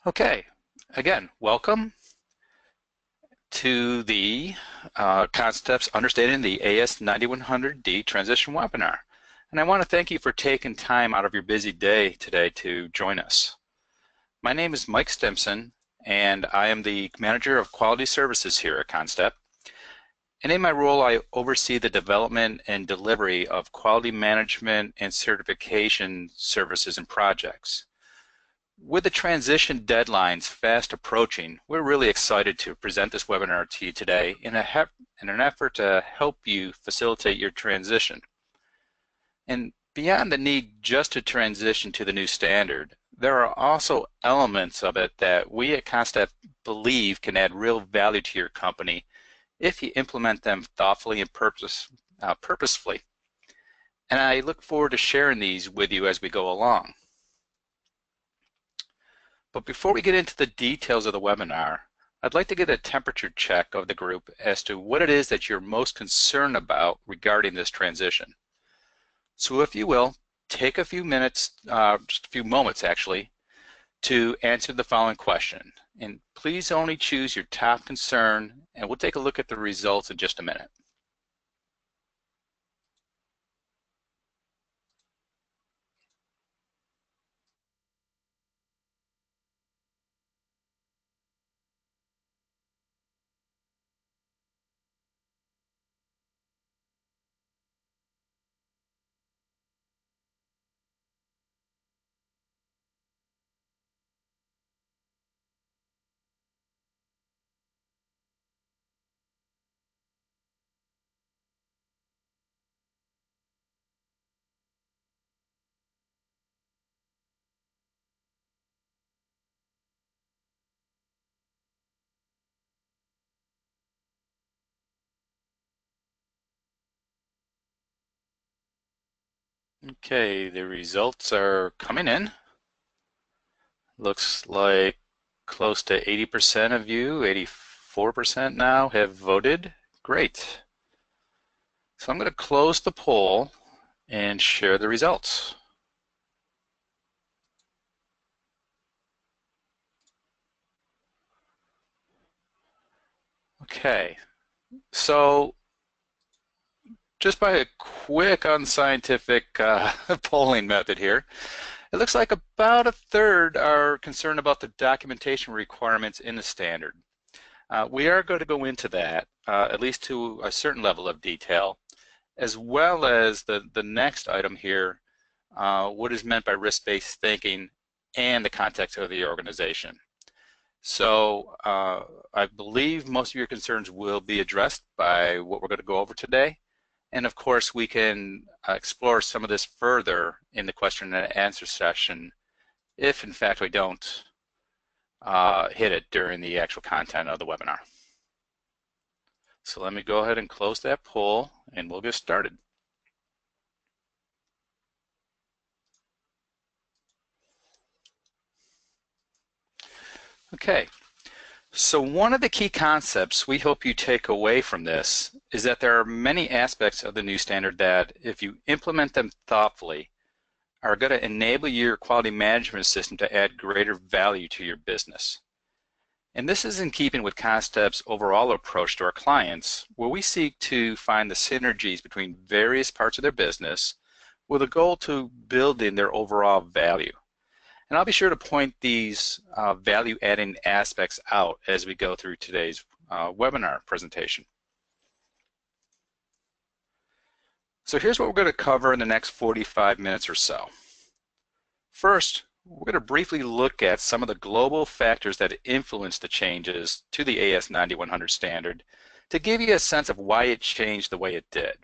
Okay, again, welcome to the CONNSTEP's Understanding the AS9100D Transition webinar. And I want to thank you for taking time out of your busy day today to join us. My name is Mike Stimson, and I am the Manager of Quality Services here at CONNSTEP. And in my role, I oversee the development and delivery of quality management and certification services and projects. With the transition deadlines fast approaching, we're really excited to present this webinar to you today in an effort to help you facilitate your transition. And beyond the need just to transition to the new standard, there are also elements of it that we at CONNSTEP believe can add real value to your company if you implement them thoughtfully and purposefully. And I look forward to sharing these with you as we go along. But before we get into the details of the webinar, I'd like to get a temperature check of the group as to what it is that you're most concerned about regarding this transition. So if you will, take a few minutes, just a few moments actually, to answer the following question. And please only choose your top concern, and we'll take a look at the results in just a minute. Okay, the results are coming in. Looks like close to 80% of you, 84% now, have voted. Great. So I'm going to close the poll and share the results. Okay, so just by a quick unscientific polling method here, it looks like about a third are concerned about the documentation requirements in the standard. We are going to go into that, at least to a certain level of detail, as well as the next item here, what is meant by risk-based thinking and the context of the organization. So I believe most of your concerns will be addressed by what we're going to go over today. And of course, we can explore some of this further in the question and answer session if, in fact, we don't hit it during the actual content of the webinar. So let me go ahead and close that poll, and we'll get started. Okay, so one of the key concepts we hope you take away from this is that there are many aspects of the new standard that, if you implement them thoughtfully, are going to enable your quality management system to add greater value to your business. And this is in keeping with CONNSTEP's overall approach to our clients, where we seek to find the synergies between various parts of their business with a goal to building their overall value. And I'll be sure to point these value-adding aspects out as we go through today's webinar presentation. So here's what we're going to cover in the next 45 minutes or so. First, we're going to briefly look at some of the global factors that influence the changes to the AS9100 standard to give you a sense of why it changed the way it did.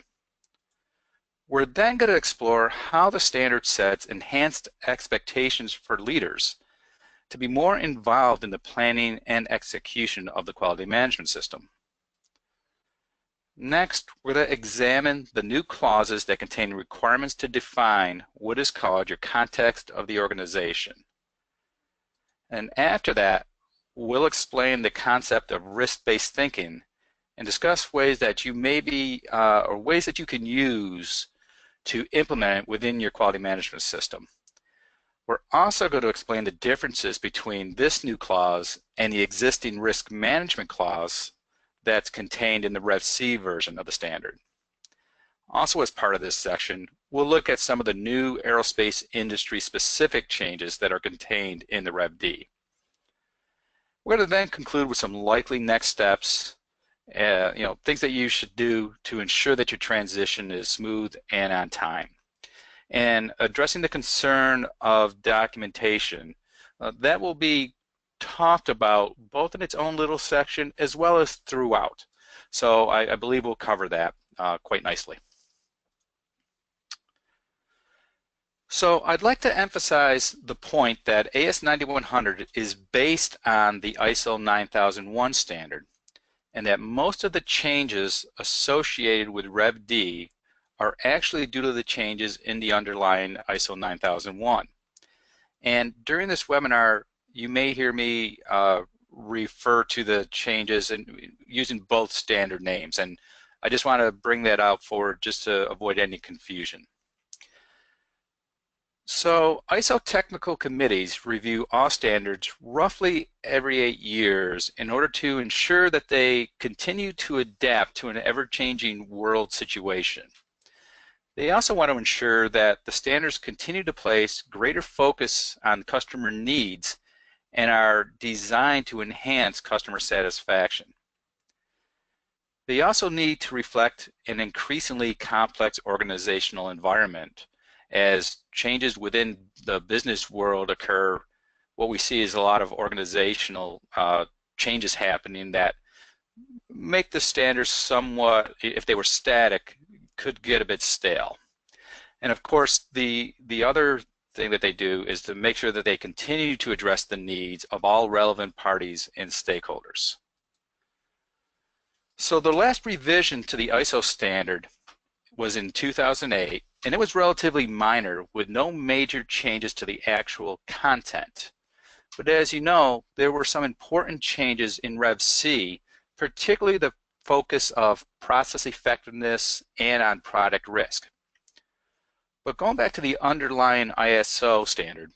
We're then going to explore how the standard sets enhanced expectations for leaders to be more involved in the planning and execution of the quality management system. Next, we're going to examine the new clauses that contain requirements to define what is called your context of the organization. And after that, we'll explain the concept of risk-based thinking and discuss ways that you may be, or ways that you can use to implement it within your quality management system. We're also going to explain the differences between this new clause and the existing risk management clause that's contained in the Rev C version of the standard. Also, as part of this section, we'll look at some of the new aerospace industry specific changes that are contained in the Rev D. We're going to then conclude with some likely next steps, things that you should do to ensure that your transition is smooth and on time. And addressing the concern of documentation, that will be talked about both in its own little section as well as throughout. So I believe we'll cover that quite nicely. So I'd like to emphasize the point that AS9100 is based on the ISO 9001 standard, and that most of the changes associated with Rev D are actually due to the changes in the underlying ISO 9001. And during this webinar, you may hear me refer to the changes and using both standard names, and I just want to bring that out forward just to avoid any confusion. So ISO technical committees review all standards roughly every 8 years in order to ensure that they continue to adapt to an ever-changing world situation. They also want to ensure that the standards continue to place greater focus on customer needs and are designed to enhance customer satisfaction. They also need to reflect an increasingly complex organizational environment. As changes within the business world occur, what we see is a lot of organizational changes happening that make the standards somewhat, if they were static, could get a bit stale. And of course, the other thing that they do is to make sure that they continue to address the needs of all relevant parties and stakeholders. So the last revision to the ISO standard was in 2008, and it was relatively minor with no major changes to the actual content. But as you know, there were some important changes in Rev C, particularly the focus of process effectiveness and on product risk. But going back to the underlying ISO standard,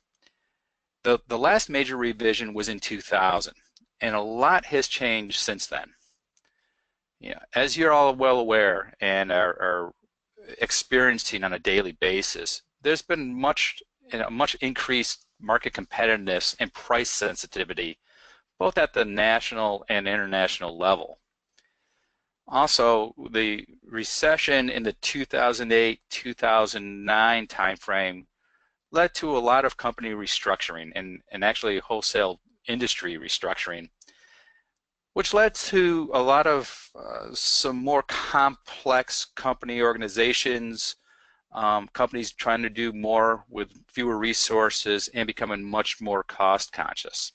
the last major revision was in 2000, and a lot has changed since then. As you're all well aware and are experiencing on a daily basis, there's been much increased market competitiveness and price sensitivity, both at the national and international level. Also, the recession in the 2008-2009 timeframe led to a lot of company restructuring and actually wholesale industry restructuring, which led to a lot of some more complex company organizations, companies trying to do more with fewer resources and becoming much more cost conscious.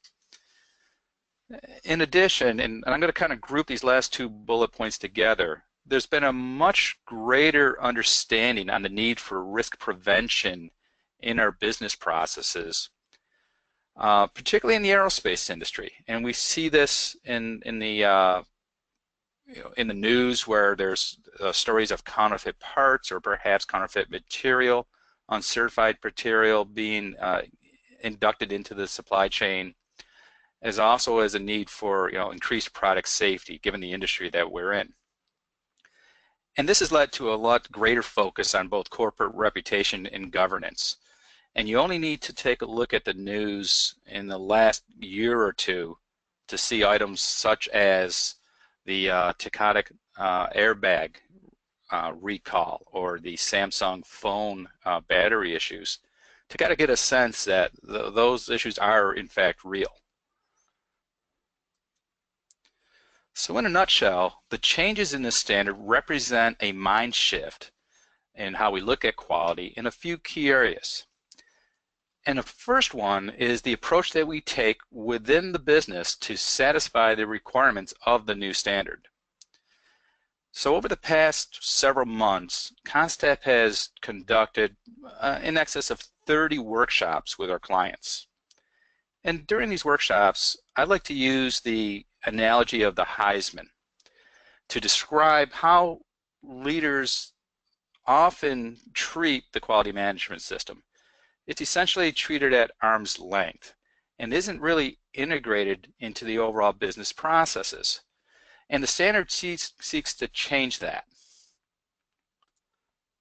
In addition, and I'm going to kind of group these last two bullet points together, there's been a much greater understanding on the need for risk prevention in our business processes, particularly in the aerospace industry. And we see this in the news, where there's stories of counterfeit parts or perhaps counterfeit material, uncertified material being inducted into the supply chain, as also as a need for increased product safety given the industry that we're in. And this has led to a lot greater focus on both corporate reputation and governance. And you only need to take a look at the news in the last year or two to see items such as the Taconic airbag recall or the Samsung phone battery issues to kind of get a sense that those issues are in fact real. So in a nutshell, the changes in this standard represent a mind shift in how we look at quality in a few key areas. And the first one is the approach that we take within the business to satisfy the requirements of the new standard. So over the past several months, CONNSTEP has conducted in excess of 30 workshops with our clients. And during these workshops, I'd like to use the analogy of the Heisman to describe how leaders often treat the quality management system. It's essentially treated at arm's length and isn't really integrated into the overall business processes. And the standard seeks to change that.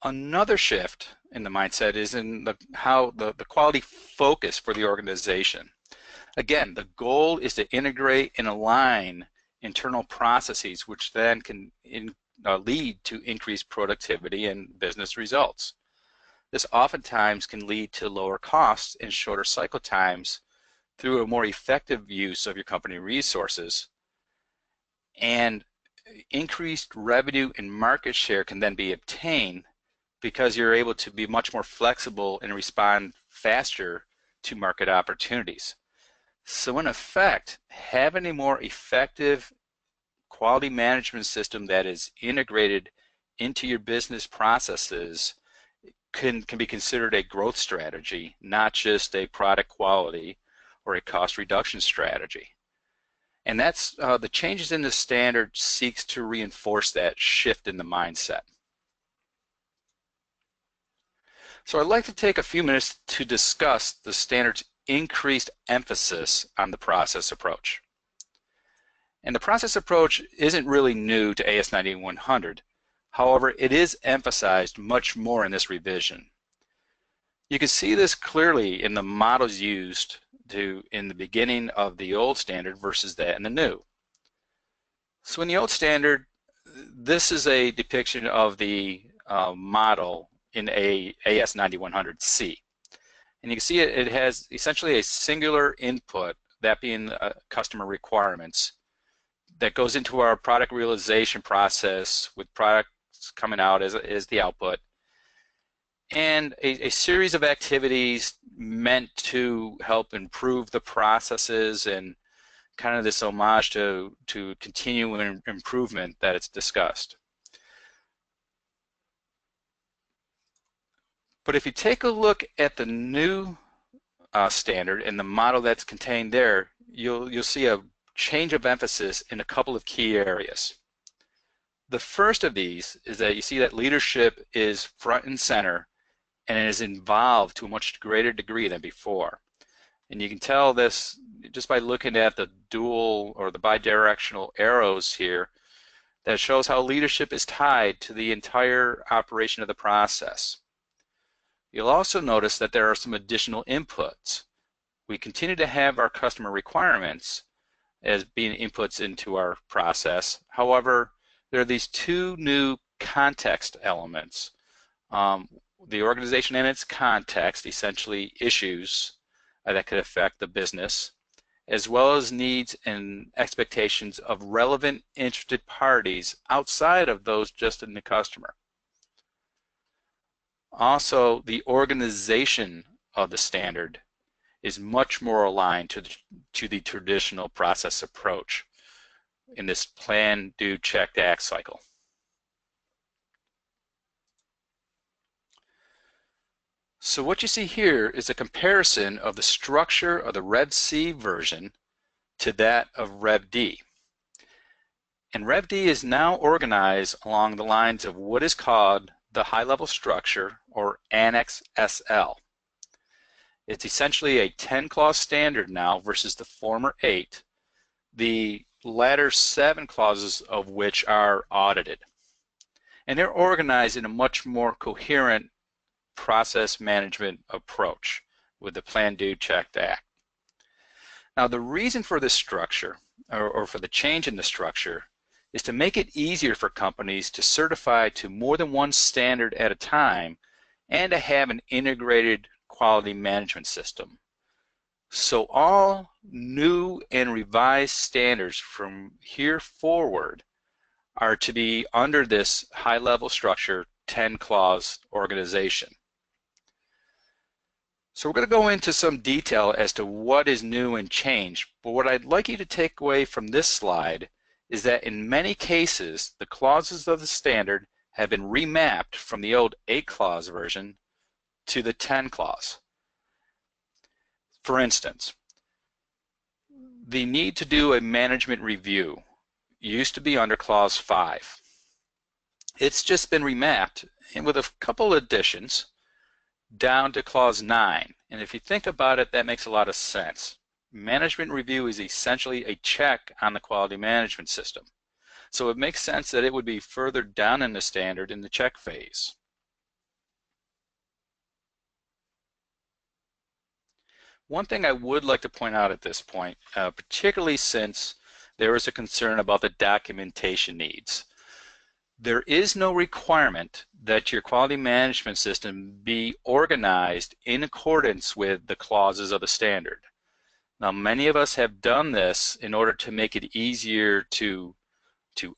Another shift in the mindset is in how the quality focus for the organization. Again, the goal is to integrate and align internal processes, which then can lead to increased productivity and business results. This oftentimes can lead to lower costs and shorter cycle times through a more effective use of your company resources. And increased revenue and market share can then be obtained because you're able to be much more flexible and respond faster to market opportunities. So in effect, having a more effective quality management system that is integrated into your business processes can be considered a growth strategy, not just a product quality or a cost reduction strategy. And that's the changes in the standard seeks to reinforce that shift in the mindset. So I'd like to take a few minutes to discuss the standard's increased emphasis on the process approach. And the process approach isn't really new to AS9100. However, it is emphasized much more in this revision. You can see this clearly in the models used in the beginning of the old standard versus that in the new. So in the old standard, this is a depiction of the model in AS9100C. And you can see it has essentially a singular input, that being customer requirements, that goes into our product realization process with products coming out as the output, and a series of activities meant to help improve the processes and kind of this homage to continuing improvement that it's discussed. But if you take a look at the new standard and the model that's contained there, you'll see a change of emphasis in a couple of key areas. The first of these is that you see that leadership is front and center and it is involved to a much greater degree than before. And you can tell this just by looking at the dual or the bidirectional arrows here that shows how leadership is tied to the entire operation of the process. You'll also notice that there are some additional inputs. We continue to have our customer requirements as being inputs into our process. However, there are these two new context elements. The organization and its context, essentially issues that could affect the business, as well as needs and expectations of relevant interested parties outside of those just in the customer. Also, the organization of the standard is much more aligned to the traditional process approach in this plan, do, check, act cycle. So what you see here is a comparison of the structure of the Rev C version to that of Rev D. And Rev D is now organized along the lines of what is called the high-level structure, or Annex SL. It's essentially a 10-clause standard now versus the former 8, the latter 7 clauses of which are audited. And they're organized in a much more coherent process management approach with the plan, do, check, act. Now the reason for this structure, or for the change in the structure, is to make it easier for companies to certify to more than one standard at a time and to have an integrated quality management system. So all new and revised standards from here forward are to be under this high-level structure 10-clause organization. So we're going to go into some detail as to what is new and changed, but what I'd like you to take away from this slide is that in many cases the clauses of the standard have been remapped from the old 8-clause version to the 10-clause. For instance, the need to do a management review used to be under clause 5. It's just been remapped, and with a couple additions, down to Clause 9. And if you think about it, that makes a lot of sense. Management review is essentially a check on the quality management system. So it makes sense that it would be further down in the standard in the check phase. One thing I would like to point out at this point, particularly since there is a concern about the documentation needs. There is no requirement that your quality management system be organized in accordance with the clauses of the standard. Now, many of us have done this in order to make it easier to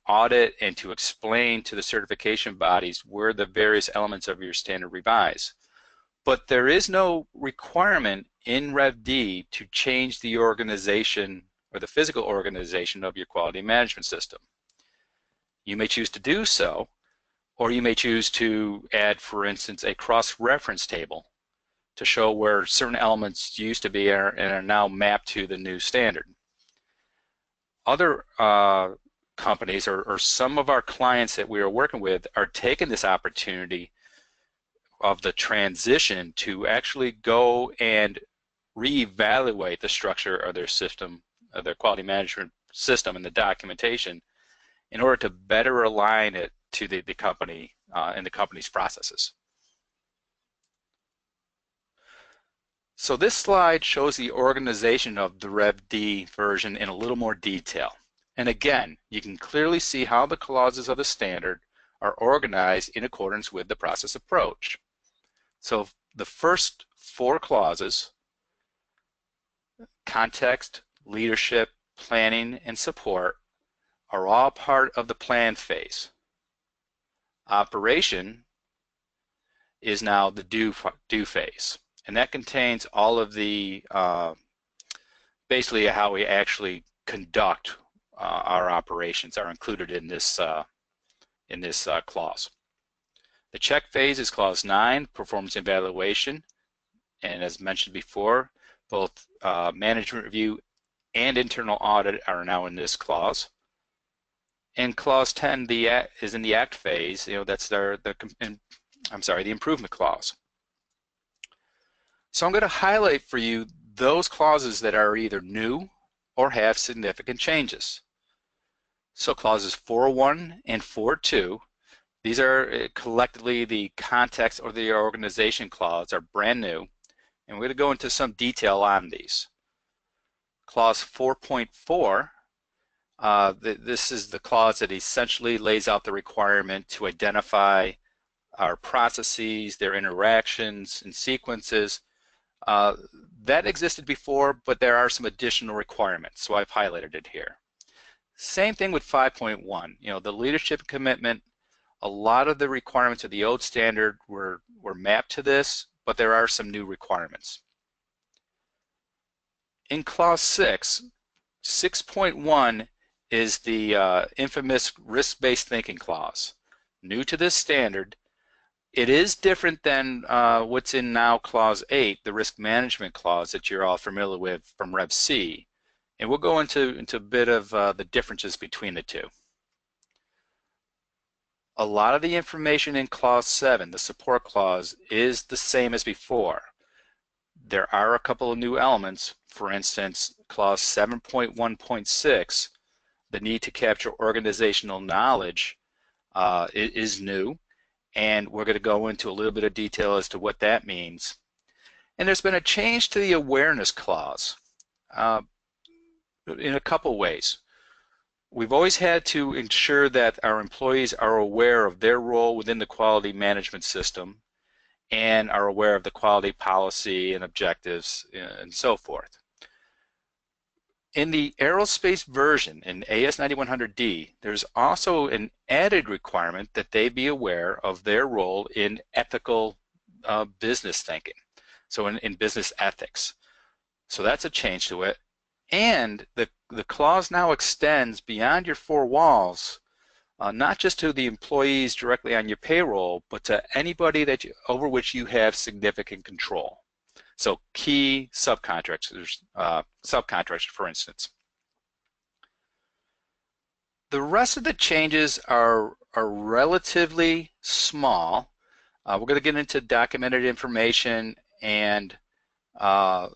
audit and to explain to the certification bodies where the various elements of your standard revise. But there is no requirement in Rev D to change the organization or the physical organization of your quality management system. You may choose to do so, or you may choose to add, for instance, a cross-reference table to show where certain elements used to be and are now mapped to the new standard. Other companies or some of our clients that we are working with are taking this opportunity of the transition to actually go and reevaluate the structure of their system, of their quality management system and the documentation in order to better align it to the company and the company's processes. So this slide shows the organization of the Rev D version in a little more detail. And again, you can clearly see how the clauses of the standard are organized in accordance with the process approach. So the first 4 clauses, context, leadership, planning, and support, are all part of the plan phase. Operation is now the do phase, and that contains all of the basically how we actually conduct our operations are included in this clause. The check phase is Clause 9, performance evaluation, and as mentioned before, both management review and internal audit are now in this clause. And Clause 10 is in the act phase. You know, that's the improvement clause. So I'm going to highlight for you those clauses that are either new or have significant changes. So clauses 4.1 and 4.2, these are collectively the context or the organization clause, are brand new, and we're going to go into some detail on these. Clause 4.4, this is the clause that essentially lays out the requirement to identify our processes, their interactions and sequences. That existed before, but there are some additional requirements, so I've highlighted it here. Same thing with 5.1. You know, the leadership commitment, a lot of the requirements of the old standard were mapped to this, but there are some new requirements. In Clause 6, 6.1 is the infamous risk-based thinking clause. New to this standard, it is different than what's in now Clause 8, the risk management clause that you're all familiar with from Rev C. And we'll go into a bit of the differences between the two. A lot of the information in Clause 7, the support clause, is the same as before. There are a couple of new elements. For instance, Clause 7.1.6, the need to capture organizational knowledge is new, and we're going to go into a little bit of detail as to what that means. And there's been a change to the awareness clause in a couple ways. We've always had to ensure that our employees are aware of their role within the quality management system and are aware of the quality policy and objectives and so forth. In the aerospace version, in AS9100D, there's also an added requirement that they be aware of their role in ethical business thinking, so in business ethics. So that's a change to it. And the clause now extends beyond your 4 walls, not just to the employees directly on your payroll, but to anybody over which you have significant control. So key subcontractors, for instance. The rest of the changes are relatively small. We're going to get into documented information and the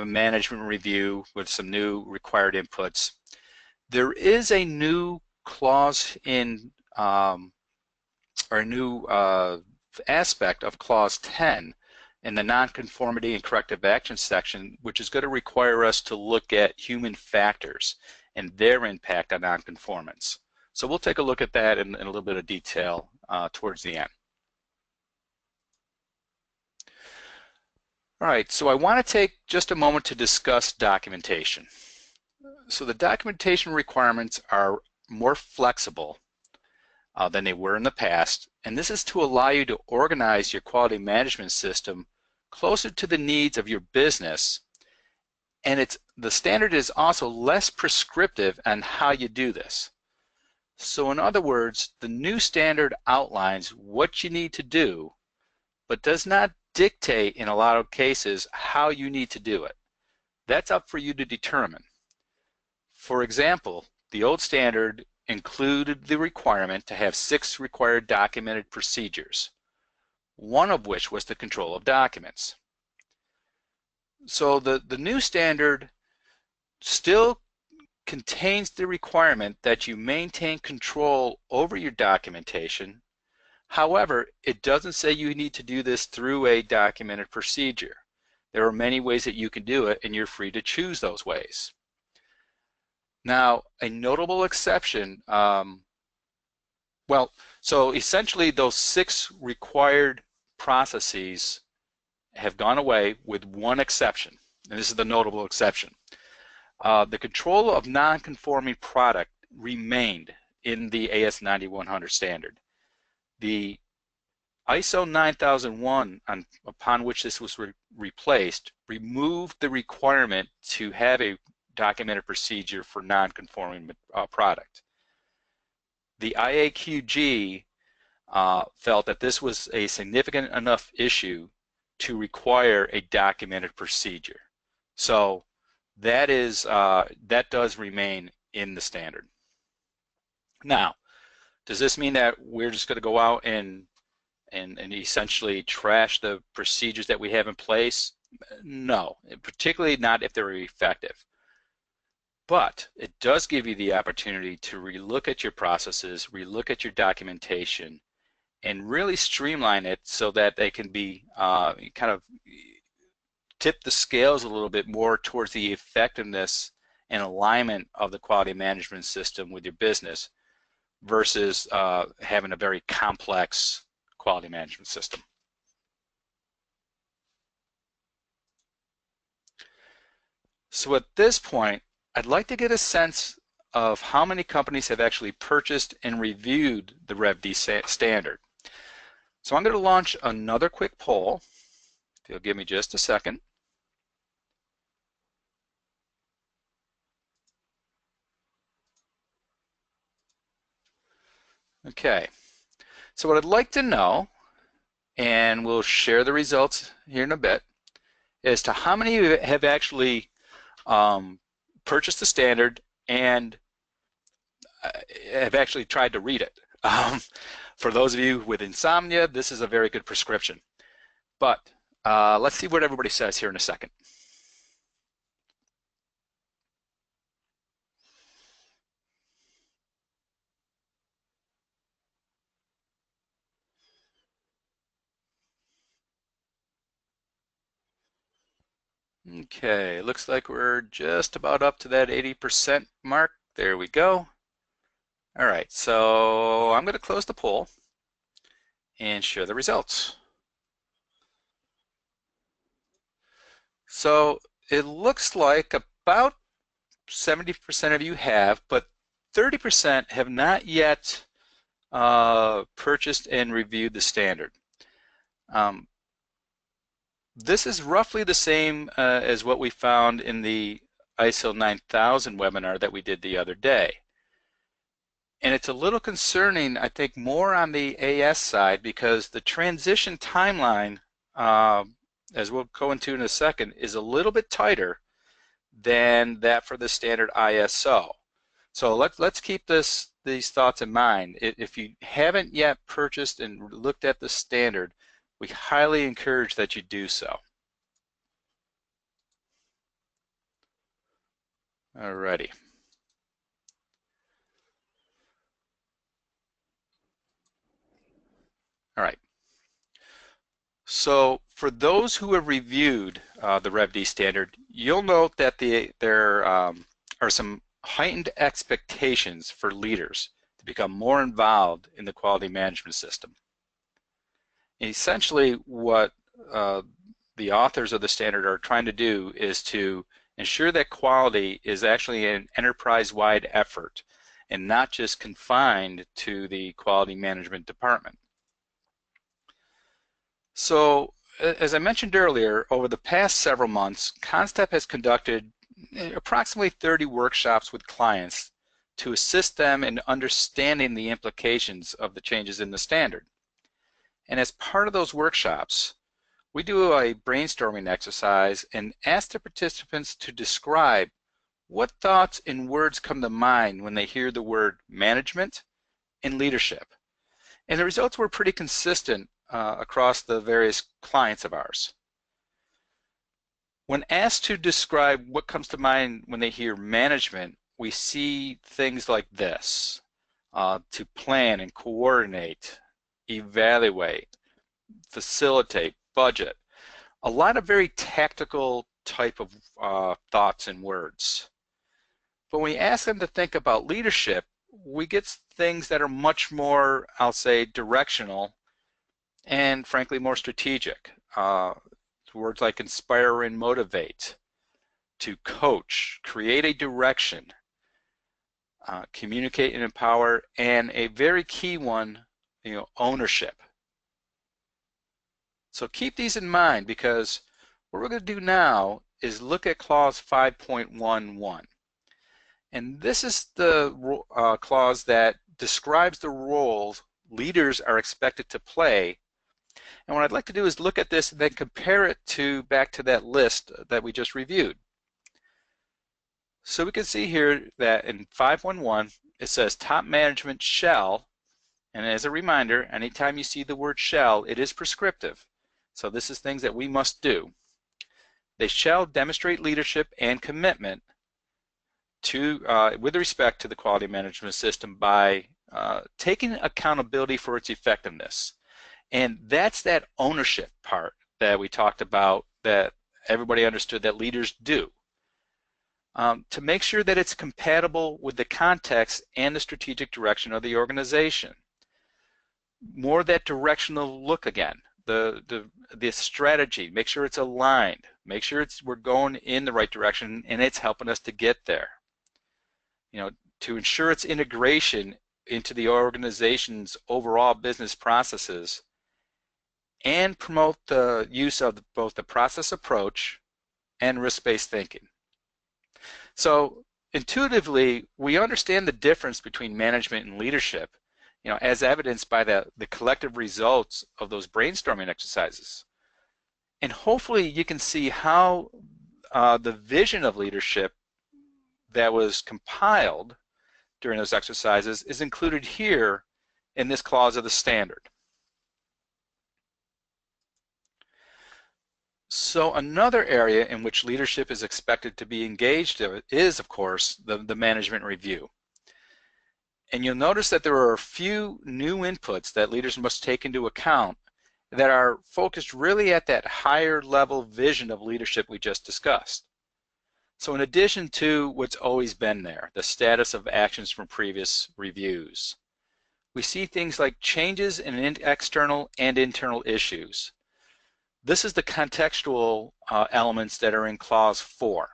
management review with some new required inputs. There is a new clause in, or a new aspect of Clause 10 in the nonconformity and corrective action section, which is going to require us to look at human factors and their impact on nonconformance. So we'll take a look at that in a little bit of detail towards the end. All right, so I want to take just a moment to discuss documentation. So the documentation requirements are more flexible than they were in the past, and this is to allow you to organize your quality management system closer to the needs of your business, and the standard is also less prescriptive on how you do this. So in other words, the new standard outlines what you need to do, but does not dictate in a lot of cases how you need to do it. That's up for you to determine. For example, the old standard included the requirement to have 6 required documented procedures, one of which was the control of documents. So the new standard still contains the requirement that you maintain control over your documentation. However, it doesn't say you need to do this through a documented procedure. There are many ways that you can do it, and you're free to choose those ways. Now, a notable exception, so essentially those 6 required processes have gone away with one exception, and this is the notable exception. The control of non-conforming product remained in the AS9100 standard. The ISO 9001, upon which this was replaced, removed the requirement to have a documented procedure for non-conforming product. The IAQG felt that this was a significant enough issue to require a documented procedure. So that does remain in the standard. Now, does this mean that we're just going to go out and essentially trash the procedures that we have in place? No, particularly not if they're effective. But it does give you the opportunity to relook at your processes, relook at your documentation, and really streamline it so that they can be kind of tip the scales a little bit more towards the effectiveness and alignment of the quality management system with your business versus having a very complex quality management system. So at this point, I'd like to get a sense of how many companies have actually purchased and reviewed the RevD standard. So I'm going to launch another quick poll. If you'll give me just a second. Okay, so what I'd like to know, and we'll share the results here in a bit, is to how many of you have actually purchased the standard and have actually tried to read it. For those of you with insomnia, this is a very good prescription. But let's see what everybody says here in a second. Okay, looks like we're just about up to that 80% mark. There we go. All right, so I'm going to close the poll and share the results. So it looks like about 70% of you have, but 30% have not yet purchased and reviewed the standard. This is roughly the same as what we found in the ISO 9000 webinar that we did the other day. And it's a little concerning, I think, more on the AS side because the transition timeline, as we'll go into in a second, is a little bit tighter than that for the standard ISO. So let's keep these thoughts in mind. If you haven't yet purchased and looked at the standard, we highly encourage that you do so. Alrighty. All right. So for those who have reviewed the RevD standard, you'll note that there are some heightened expectations for leaders to become more involved in the quality management system. Essentially, what the authors of the standard are trying to do is to ensure that quality is actually an enterprise-wide effort and not just confined to the quality management department. So, as I mentioned earlier, over the past several months, CONNSTEP has conducted approximately 30 workshops with clients to assist them in understanding the implications of the changes in the standard. And as part of those workshops, we do a brainstorming exercise and ask the participants to describe what thoughts and words come to mind when they hear the word management and leadership. And the results were pretty consistent across the various clients of ours. When asked to describe what comes to mind when they hear management, we see things like this: to plan and coordinate, evaluate, facilitate, budget. A lot of very tactical type of thoughts and words. But when we ask them to think about leadership, we get things that are much more, I'll say, directional and frankly more strategic. Words like inspire and motivate, to coach, create a direction, communicate and empower, and a very key one, ownership. So keep these in mind, because what we're going to do now is look at clause 5.11. And this is the clause that describes the roles leaders are expected to play. And what I'd like to do is look at this and then compare it back to that list that we just reviewed. So we can see here that in 5.11 it says top management shall, and as a reminder, anytime you see the word shall, it is prescriptive. So this is things that we must do. They shall demonstrate leadership and commitment with respect to the quality management system by taking accountability for its effectiveness. And that's that ownership part that we talked about, that everybody understood that leaders do. To make sure that it's compatible with the context and the strategic direction of the organization. More that directional look again, the strategy, make sure it's aligned, make sure we're going in the right direction and it's helping us to get there. To ensure its integration into the organization's overall business processes, and promote the use of both the process approach and risk-based thinking. So intuitively, we understand the difference between management and leadership, as evidenced by the collective results of those brainstorming exercises. And hopefully you can see how the vision of leadership that was compiled during those exercises is included here in this clause of the standard. So another area in which leadership is expected to be engaged is, of course, the management review. And you'll notice that there are a few new inputs that leaders must take into account that are focused really at that higher level vision of leadership we just discussed. So in addition to what's always been there, the status of actions from previous reviews, we see things like changes in external and internal issues. This is the contextual elements that are in clause 4.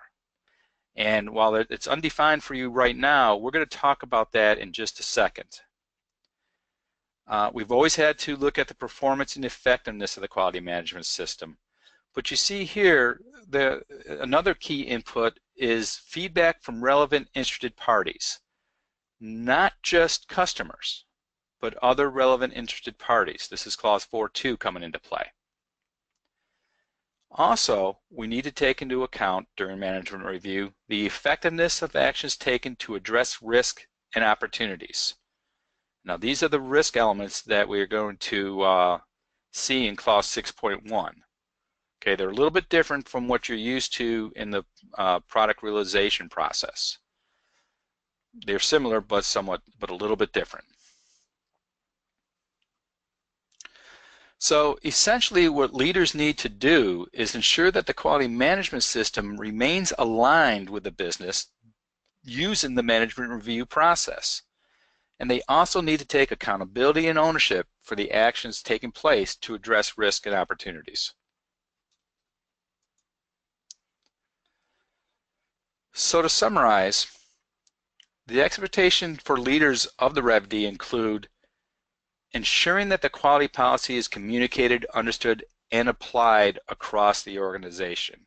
And while it's undefined for you right now, we're going to talk about that in just a second. We've always had to look at the performance and effectiveness of the quality management system. But you see here, another key input is feedback from relevant interested parties, not just customers, but other relevant interested parties. This is clause 4.2 coming into play. Also, we need to take into account during management review the effectiveness of actions taken to address risk and opportunities. Now, these are the risk elements that we're going to see in clause 6.1. Okay, they're a little bit different from what you're used to in the product realization process. They're similar, but a little bit different. So essentially what leaders need to do is ensure that the quality management system remains aligned with the business using the management review process. And they also need to take accountability and ownership for the actions taking place to address risk and opportunities. So to summarize, the expectation for leaders of the RevD include ensuring that the quality policy is communicated, understood, and applied across the organization.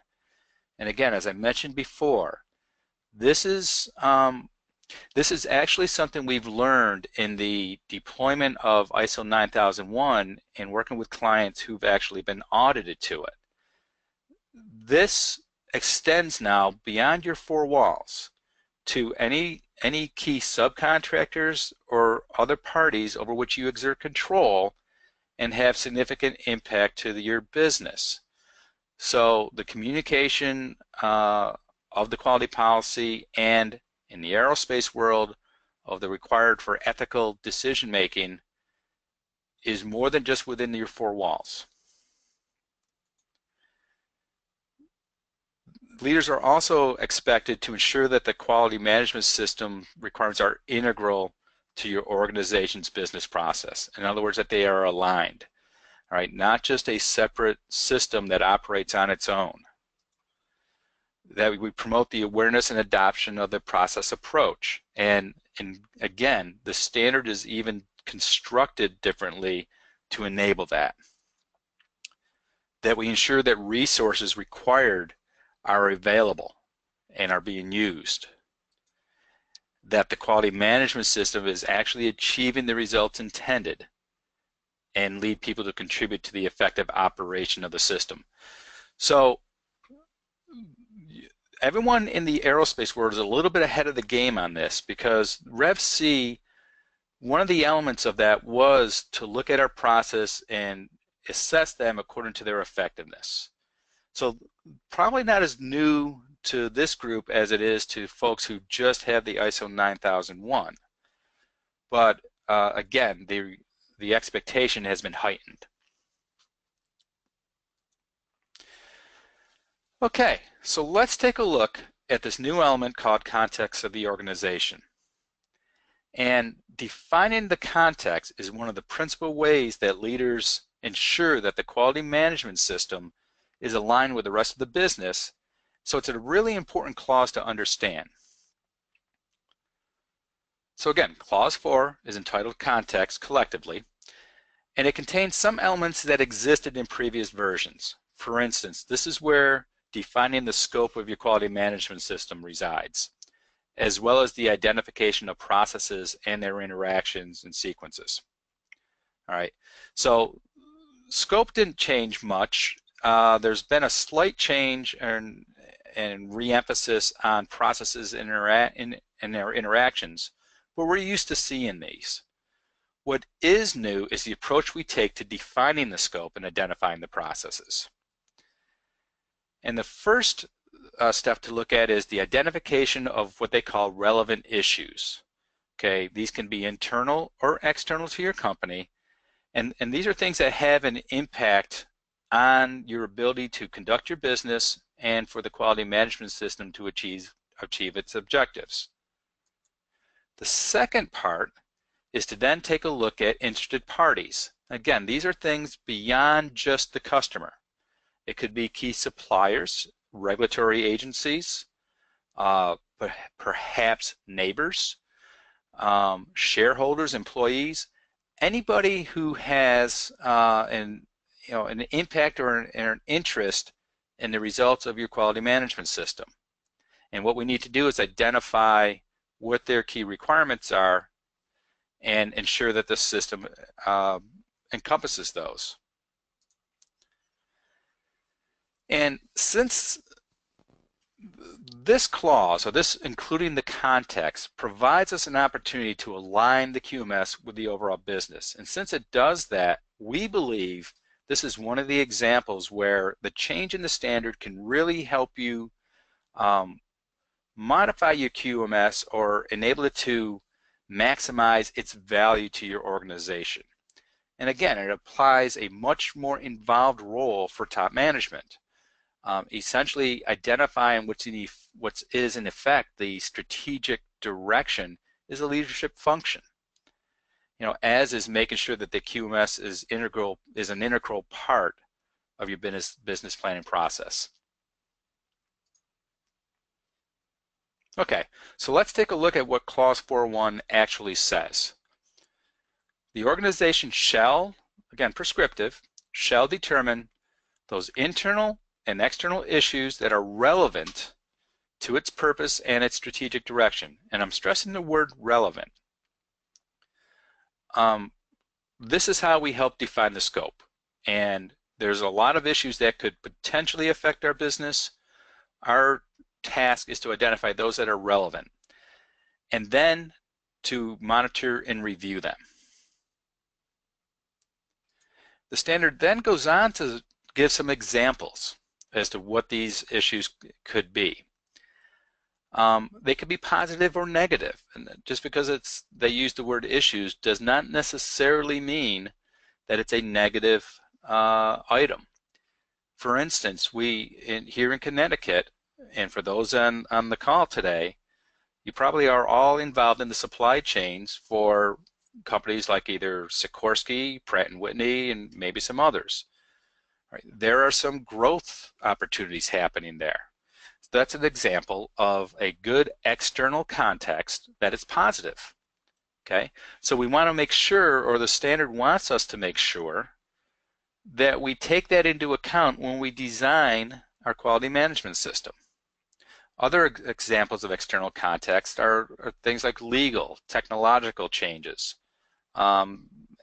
And again, as I mentioned before, this is actually something we've learned in the deployment of ISO 9001 and working with clients who've actually been audited to it. This extends now beyond your four walls to any key subcontractors or other parties over which you exert control and have significant impact to your business. So the communication of the quality policy, and in the aerospace world of the required for ethical decision making, is more than just within your four walls. Leaders are also expected to ensure that the quality management system requirements are integral to your organization's business process. In other words, that they are aligned, all right, not just a separate system that operates on its own. That we promote the awareness and adoption of the process approach. And again, the standard is even constructed differently to enable that. That we ensure that resources required are available and are being used. That the quality management system is actually achieving the results intended and lead people to contribute to the effective operation of the system. So everyone in the aerospace world is a little bit ahead of the game on this, because Rev C, one of the elements of that was to look at our process and assess them according to their effectiveness. So probably not as new to this group as it is to folks who just have the ISO 9001. But again, the expectation has been heightened. Okay, so let's take a look at this new element called context of the organization. And defining the context is one of the principal ways that leaders ensure that the quality management system is aligned with the rest of the business. So it's a really important clause to understand. So again, clause 4 is entitled Context collectively, and it contains some elements that existed in previous versions. For instance, this is where defining the scope of your quality management system resides, as well as the identification of processes and their interactions and sequences. All right, so scope didn't change much. There's been a slight change and re-emphasis on processes in their interactions, but we're used to seeing these. What is new is the approach we take to defining the scope and identifying the processes. And the first step to look at is the identification of what they call relevant issues. Okay, these can be internal or external to your company, and these are things that have an impact on your ability to conduct your business and for the quality management system to achieve its objectives. The second part is to then take a look at interested parties. Again, these are things beyond just the customer. It could be key suppliers, regulatory agencies, perhaps neighbors, shareholders, employees, anybody who has an impact or an interest in the results of your quality management system. And what we need to do is identify what their key requirements are and ensure that the system encompasses those. And since this clause, or this including the context, provides us an opportunity to align the QMS with the overall business, and since it does that, we believe this is one of the examples where the change in the standard can really help you modify your QMS or enable it to maximize its value to your organization. And again, it applies a much more involved role for top management. Essentially identifying what is in effect the strategic direction is a leadership function. As is making sure that the QMS is an integral part of your business planning process. Okay, so let's take a look at what Clause 4.1 actually says. The organization shall, again prescriptive, shall determine those internal and external issues that are relevant to its purpose and its strategic direction. And I'm stressing the word relevant. This is how we help define the scope. And there's a lot of issues that could potentially affect our business. Our task is to identify those that are relevant and then to monitor and review them. The standard then goes on to give some examples as to what these issues could be. They could be positive or negative, and just because they use the word issues does not necessarily mean that it's a negative item. For instance, here in Connecticut, and for those on the call today, you probably are all involved in the supply chains for companies like either Sikorsky, Pratt & Whitney, and maybe some others. Right. There are some growth opportunities happening there. So that's an example of a good external context that is positive. Okay, so we want to make sure, or the standard wants us to make sure, that we take that into account when we design our quality management system. Other examples of external context are things like legal, technological changes,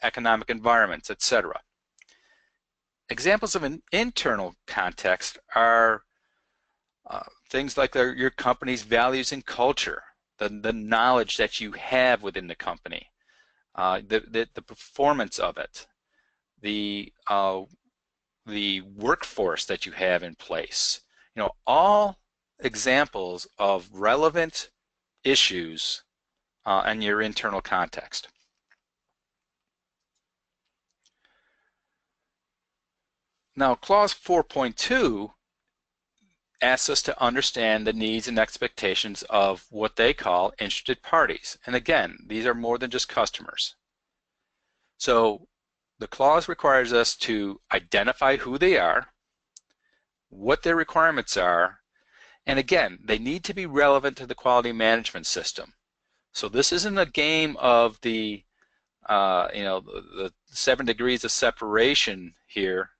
economic environments, etc. Examples of an internal context are things like your company's values and culture, the knowledge that you have within the company, the performance of it, the workforce that you have in place. All examples of relevant issues in your internal context. Now, Clause 4.2 asks us to understand the needs and expectations of what they call interested parties. And again, these are more than just customers. So the clause requires us to identify who they are, what their requirements are, and again, they need to be relevant to the quality management system. So this isn't a game of the 7 degrees of separation here.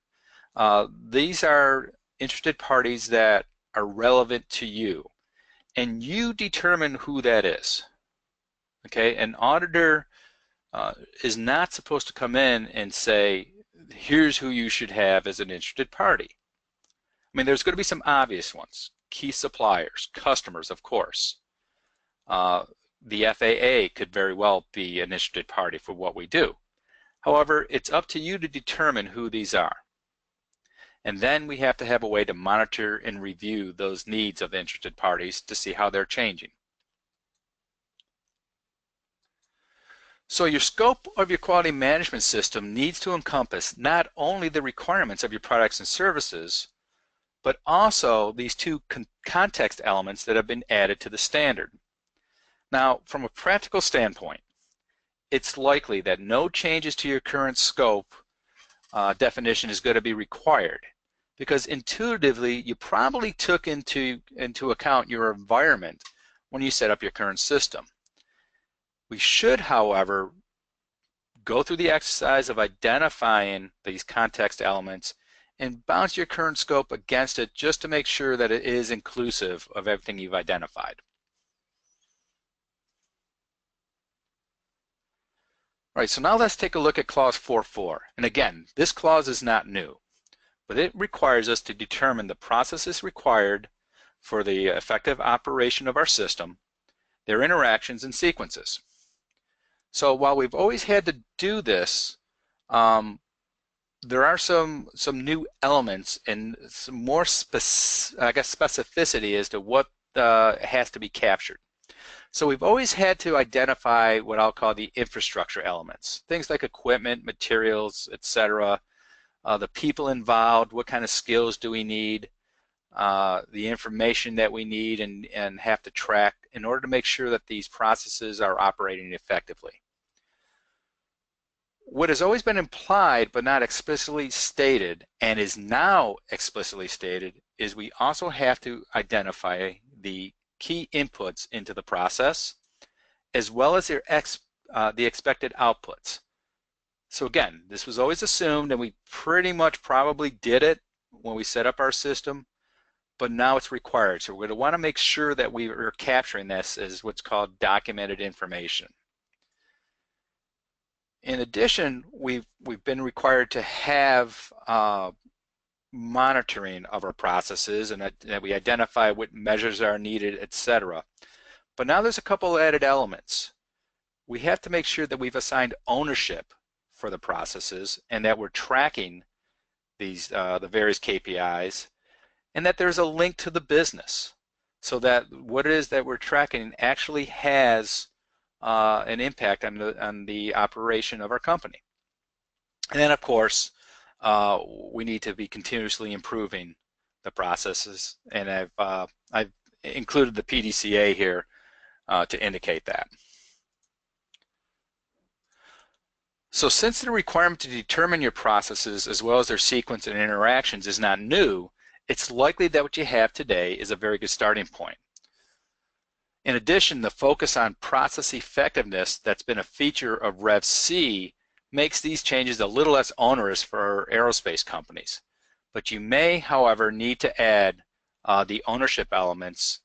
These are interested parties that are relevant to you, and you determine who that is. Okay, an auditor is not supposed to come in and say, here's who you should have as an interested party. I mean, there's going to be some obvious ones. Key suppliers, customers, of course. The FAA could very well be an interested party for what we do. However, it's up to you to determine who these are. And then we have to have a way to monitor and review those needs of interested parties to see how they're changing. So your scope of your quality management system needs to encompass not only the requirements of your products and services, but also these two context elements that have been added to the standard. Now, from a practical standpoint, it's likely that no changes to your current scope definition is going to be required, because intuitively you probably took into account your environment when you set up your current system. We should, however, go through the exercise of identifying these context elements and bounce your current scope against it just to make sure that it is inclusive of everything you've identified. All right, so now let's take a look at Clause 4.4. And again, this clause is not new, but it requires us to determine the processes required for the effective operation of our system, their interactions and sequences. So while we've always had to do this, there are some new elements and some more specificity as to what has to be captured. So we've always had to identify what I'll call the infrastructure elements, things like equipment, materials, etc., the people involved, what kind of skills do we need, the information that we need and have to track in order to make sure that these processes are operating effectively. What has always been implied but not explicitly stated and is now explicitly stated is we also have to identify the key inputs into the process as well as the expected outputs. So again, this was always assumed and we pretty much probably did it when we set up our system, but now it's required. So we're going to want to make sure that we are capturing this as what's called documented information. In addition, we've been required to have monitoring of our processes and that we identify what measures are needed, etc. But now there's a couple added elements. We have to make sure that we've assigned ownership for the processes and that we're tracking these the various KPIs and that there's a link to the business so that what it is that we're tracking actually has an impact on the operation of our company. And then of course we need to be continuously improving the processes, and I've included the PDCA here to indicate that. So since the requirement to determine your processes as well as their sequence and interactions is not new, it's likely that what you have today is a very good starting point. In addition, the focus on process effectiveness that's been a feature of Rev C makes these changes a little less onerous for aerospace companies. But you may, however, need to add the ownership elements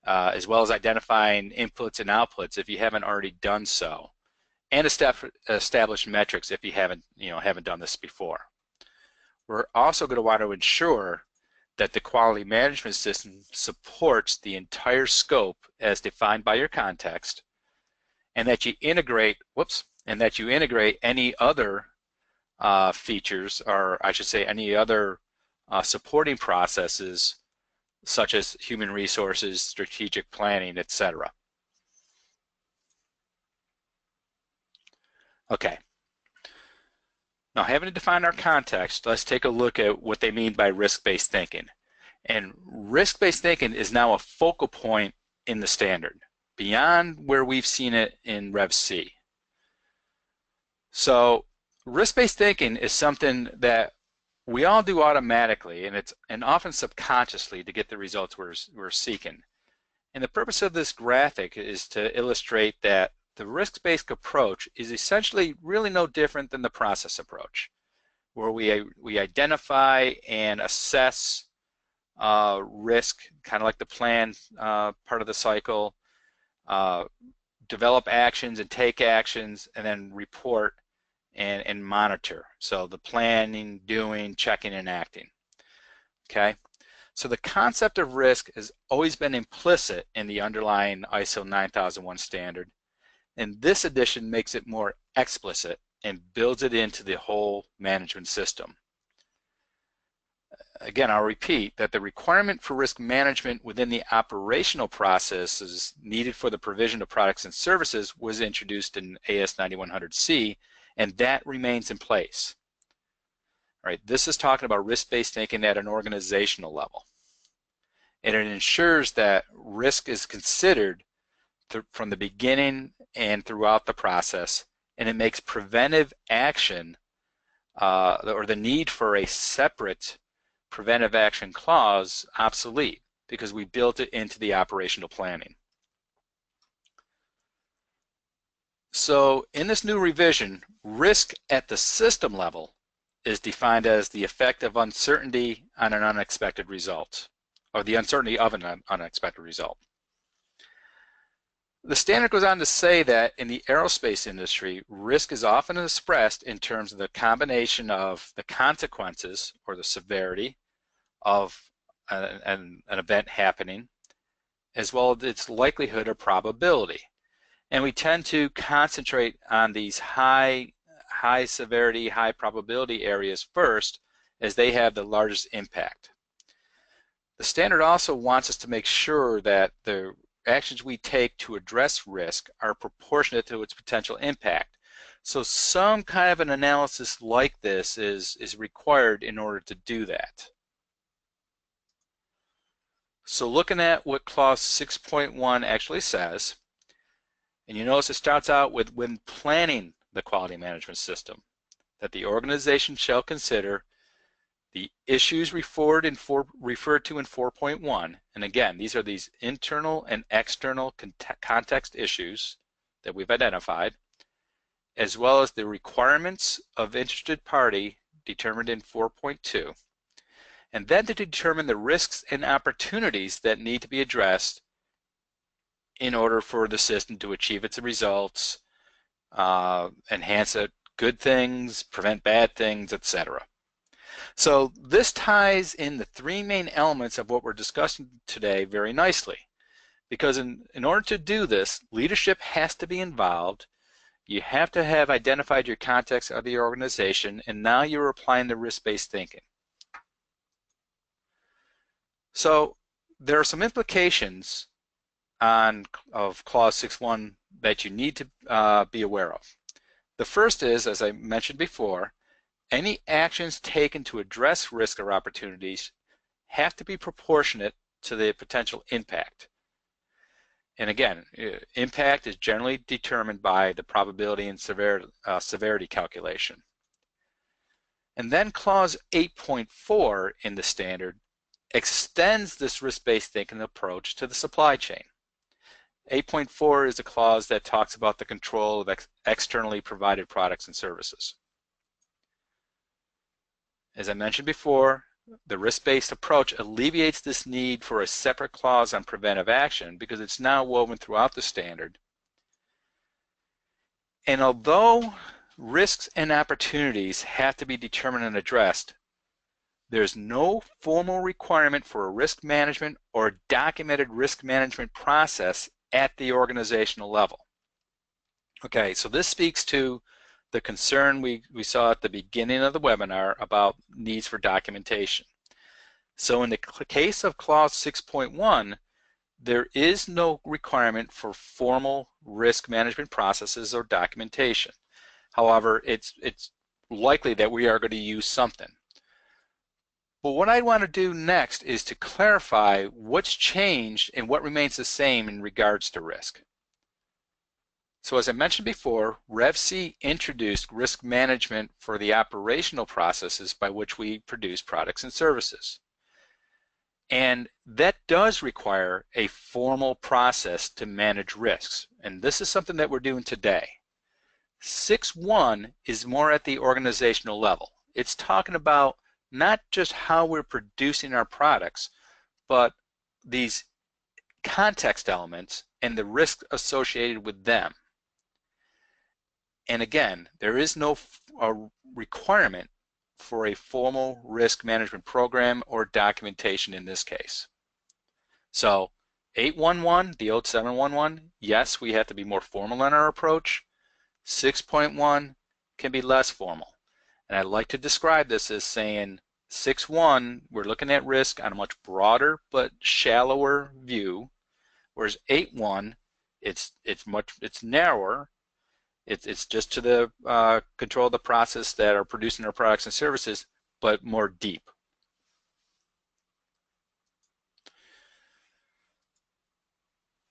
as well as identifying inputs and outputs if you haven't already done so, and establish metrics if you haven't done this before. We're also going to want to ensure that the quality management system supports the entire scope as defined by your context, and that you integrate any other features, or I should say any other supporting processes such as human resources, strategic planning, etc. Okay. Now, having defined our context, let's take a look at what they mean by risk-based thinking. And risk-based thinking is now a focal point in the standard, beyond where we've seen it in Rev C. So risk-based thinking is something that we all do automatically, and often subconsciously, to get the results we're seeking. And the purpose of this graphic is to illustrate that the risk-based approach is essentially really no different than the process approach, where we identify and assess risk, kind of like the plan part of the cycle, develop actions and take actions, and then report and monitor. So the planning, doing, checking, and acting. Okay? So the concept of risk has always been implicit in the underlying ISO 9001 standard, and this edition makes it more explicit and builds it into the whole management system. Again, I'll repeat that the requirement for risk management within the operational processes needed for the provision of products and services was introduced in AS 9100C, and that remains in place. All right, this is talking about risk-based thinking at an organizational level. And it ensures that risk is considered from the beginning and throughout the process, and it makes preventive action or the need for a separate preventive action clause obsolete because we built it into the operational planning. So in this new revision, risk at the system level is defined as the effect of uncertainty on an unexpected result, or the uncertainty of an unexpected result. The standard goes on to say that in the aerospace industry, risk is often expressed in terms of the combination of the consequences or the severity of an event happening, as well as its likelihood or probability. And we tend to concentrate on these high high severity, high probability areas first, as they have the largest impact. The standard also wants us to make sure that the actions we take to address risk are proportionate to its potential impact. So some kind of an analysis like this is required in order to do that. So looking at what clause 6.1 actually says, and you notice it starts out with when planning the quality management system, that the organization shall consider the issues referred to in 4.1, and again, these are these internal and external context issues that we've identified, as well as the requirements of interested party determined in 4.2, and then to determine the risks and opportunities that need to be addressed in order for the system to achieve its results, enhance good things, prevent bad things, etc. So this ties in the three main elements of what we're discussing today very nicely, because in order to do this, leadership has to be involved. You have to have identified your context of the organization, and now you're applying the risk-based thinking. So there are some implications of clause 6.1 that you need to be aware of. The first is, as I mentioned before, any actions taken to address risk or opportunities have to be proportionate to the potential impact. And again, impact is generally determined by the probability and severity calculation. And then clause 8.4 in the standard extends this risk-based thinking approach to the supply chain. 8.4 is a clause that talks about the control of externally provided products and services. As I mentioned before, the risk-based approach alleviates this need for a separate clause on preventive action because it's now woven throughout the standard. And although risks and opportunities have to be determined and addressed, there's no formal requirement for a risk management or documented risk management process at the organizational level. Okay, so this speaks to the concern we saw at the beginning of the webinar about needs for documentation. So in the case of clause 6.1, there is no requirement for formal risk management processes or documentation. However, it's likely that we are going to use something. But what I want to do next is to clarify what's changed and what remains the same in regards to risk. So as I mentioned before, Rev C introduced risk management for the operational processes by which we produce products and services. And that does require a formal process to manage risks. And this is something that we're doing today. 6.1 is more at the organizational level. It's talking about not just how we're producing our products, but these context elements and the risk associated with them. And again, there is no requirement for a formal risk management program or documentation in this case. So 8.1.1, the old 7.1.1, yes, we have to be more formal in our approach. 6.1 can be less formal. And I like to describe this as saying 6.1, we're looking at risk on a much broader but shallower view, whereas 8.1, it's narrower. It's just to the control of the process that are producing our products and services, but more deep.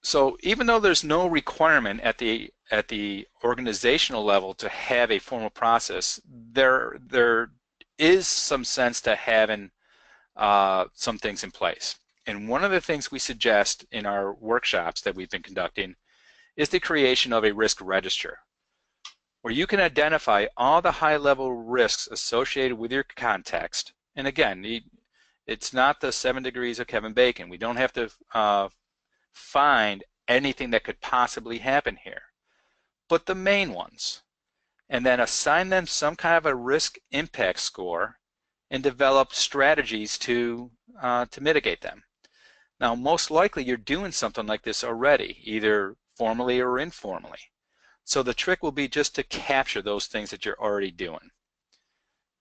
So even though there's no requirement at the organizational level to have a formal process, there is some sense to having some things in place. And one of the things we suggest in our workshops that we've been conducting is the creation of a risk register, where you can identify all the high-level risks associated with your context. And again, it's not the 7 degrees of Kevin Bacon. We don't have to find anything that could possibly happen here, but the main ones, and then assign them some kind of a risk impact score and develop strategies to mitigate them. Now, most likely you're doing something like this already, either formally or informally. So the trick will be just to capture those things that you're already doing.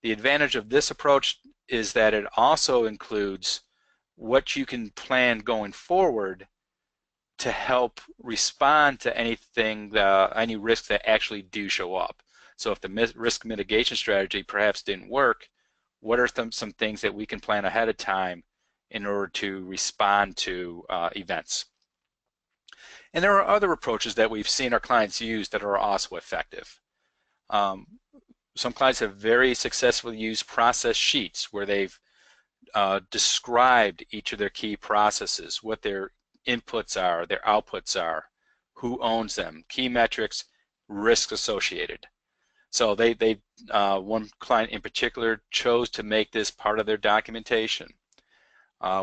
The advantage of this approach is that it also includes what you can plan going forward to help respond to anything, any risks that actually do show up. So if the risk mitigation strategy perhaps didn't work, what are some things that we can plan ahead of time in order to respond to events? And there are other approaches that we've seen our clients use that are also effective. Some clients have very successfully used process sheets where they've described each of their key processes, what their inputs are, their outputs are, who owns them, key metrics, risks associated. So one client in particular chose to make this part of their documentation.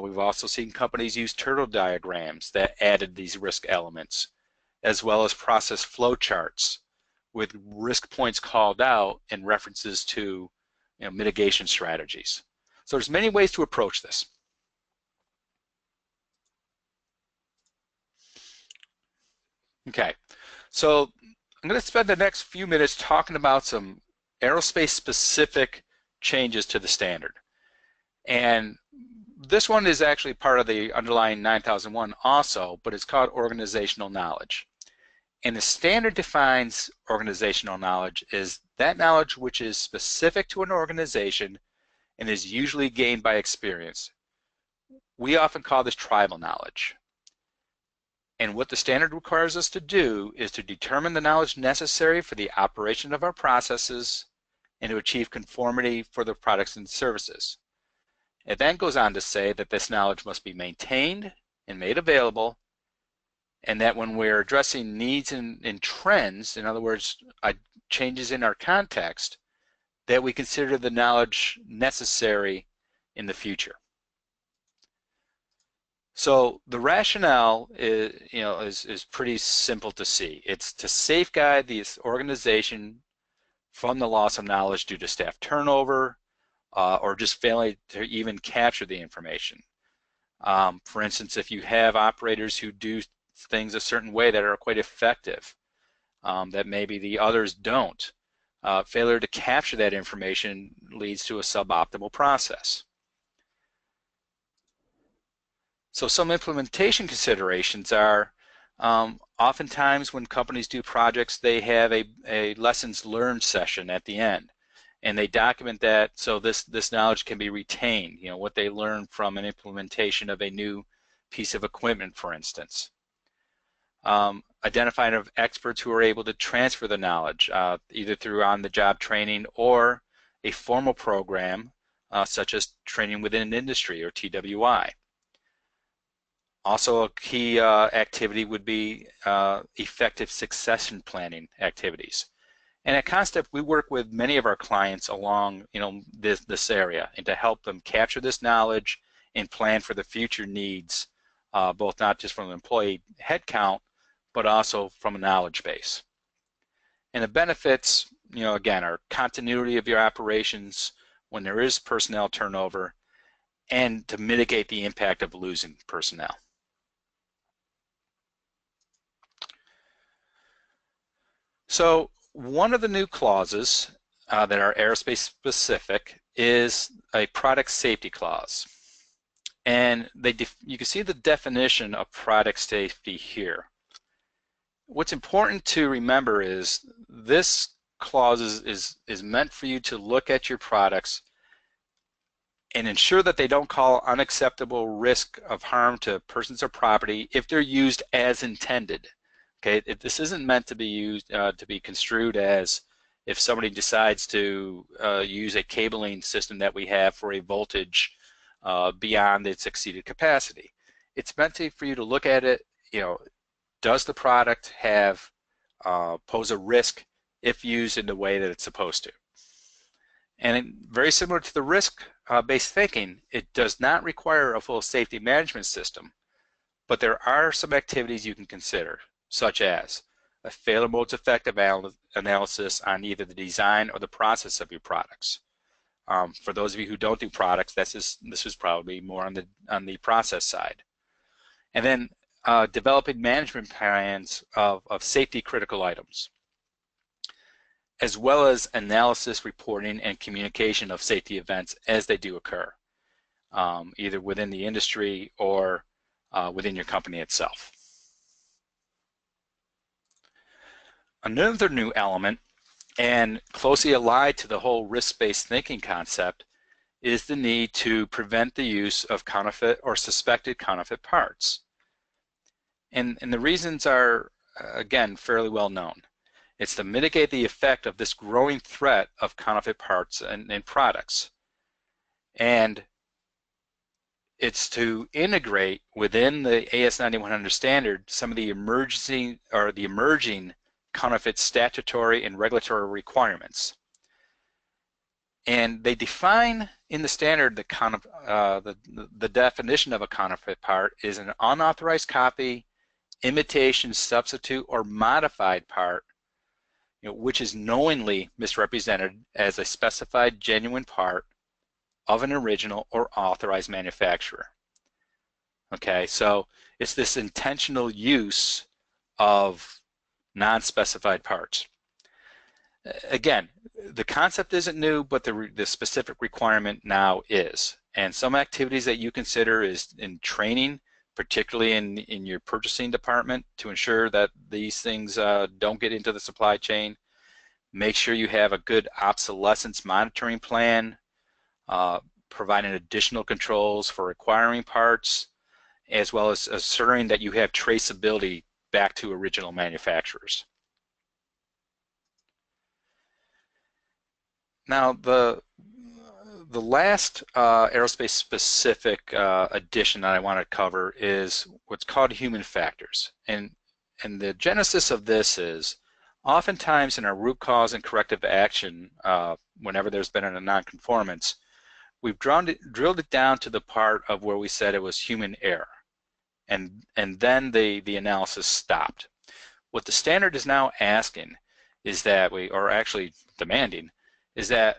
We've also seen companies use turtle diagrams that added these risk elements, as well as process flow charts with risk points called out and references to mitigation strategies. So there's many ways to approach this. Okay, so I'm going to spend the next few minutes talking about some aerospace specific changes to the standard. And this one is actually part of the underlying 9001 also, but it's called organizational knowledge. And the standard defines organizational knowledge is that knowledge which is specific to an organization and is usually gained by experience. We often call this tribal knowledge. And what the standard requires us to do is to determine the knowledge necessary for the operation of our processes and to achieve conformity for the products and services. It then goes on to say that this knowledge must be maintained and made available, and that when we're addressing needs and trends, in other words, changes in our context, that we consider the knowledge necessary in the future. So the rationale is pretty simple to see. It's to safeguard this organization from the loss of knowledge due to staff turnover or just failing to even capture the information. For instance, if you have operators who do things a certain way that are quite effective, that maybe the others don't, failure to capture that information leads to a suboptimal process. So some implementation considerations are oftentimes when companies do projects, they have a lessons learned session at the end, and they document that so this knowledge can be retained, what they learned from an implementation of a new piece of equipment, for instance. Identifying of experts who are able to transfer the knowledge either through on-the-job training or a formal program such as training within an industry or TWI. Also, a key activity would be effective succession planning activities. And at CONNSTEP, we work with many of our clients along this area and to help them capture this knowledge and plan for the future needs, both not just from an employee headcount, but also from a knowledge base. And the benefits, again, are continuity of your operations when there is personnel turnover and to mitigate the impact of losing personnel. So one of the new clauses that are aerospace specific is a product safety clause. And you can see the definition of product safety here. What's important to remember is this clause is meant for you to look at your products and ensure that they don't cause unacceptable risk of harm to persons or property if they're used as intended. Okay, this isn't meant to be used to be construed as if somebody decides to use a cabling system that we have for a voltage beyond its exceeded capacity. It's meant for you to look at it, does the product have pose a risk if used in the way that it's supposed to? And very similar to the risk-based thinking, it does not require a full safety management system, but there are some activities you can consider, such as a failure modes effective analysis on either the design or the process of your products. For those of you who don't do products, this is probably more on the process side. And then developing management plans of safety critical items. as well as analysis, reporting, and communication of safety events as they do occur, either within the industry or within your company itself. Another new element, and closely allied to the whole risk-based thinking concept, is the need to prevent the use of counterfeit or suspected counterfeit parts. And the reasons are, again, fairly well known. It's to mitigate the effect of this growing threat of counterfeit parts and products. And it's to integrate within the AS9100 standard some of the emerging counterfeit statutory and regulatory requirements. And they define in the standard the definition of a counterfeit part is an unauthorized copy, imitation, substitute, or modified part, which is knowingly misrepresented as a specified genuine part of an original or authorized manufacturer. Okay, so it's this intentional use of non-specified parts. Again, the concept isn't new, but the specific requirement now is. And some activities that you consider is in training, particularly in your purchasing department, to ensure that these things don't get into the supply chain. Make sure you have a good obsolescence monitoring plan, providing additional controls for acquiring parts, as well as assuring that you have traceability back to original manufacturers. Now, the last aerospace-specific addition that I want to cover is what's called human factors. And the genesis of this is, oftentimes in our root cause and corrective action, whenever there's been a nonconformance, we've drilled it down to the part of where we said it was human error. And then the analysis stopped. What the standard is now asking is that or actually demanding, is that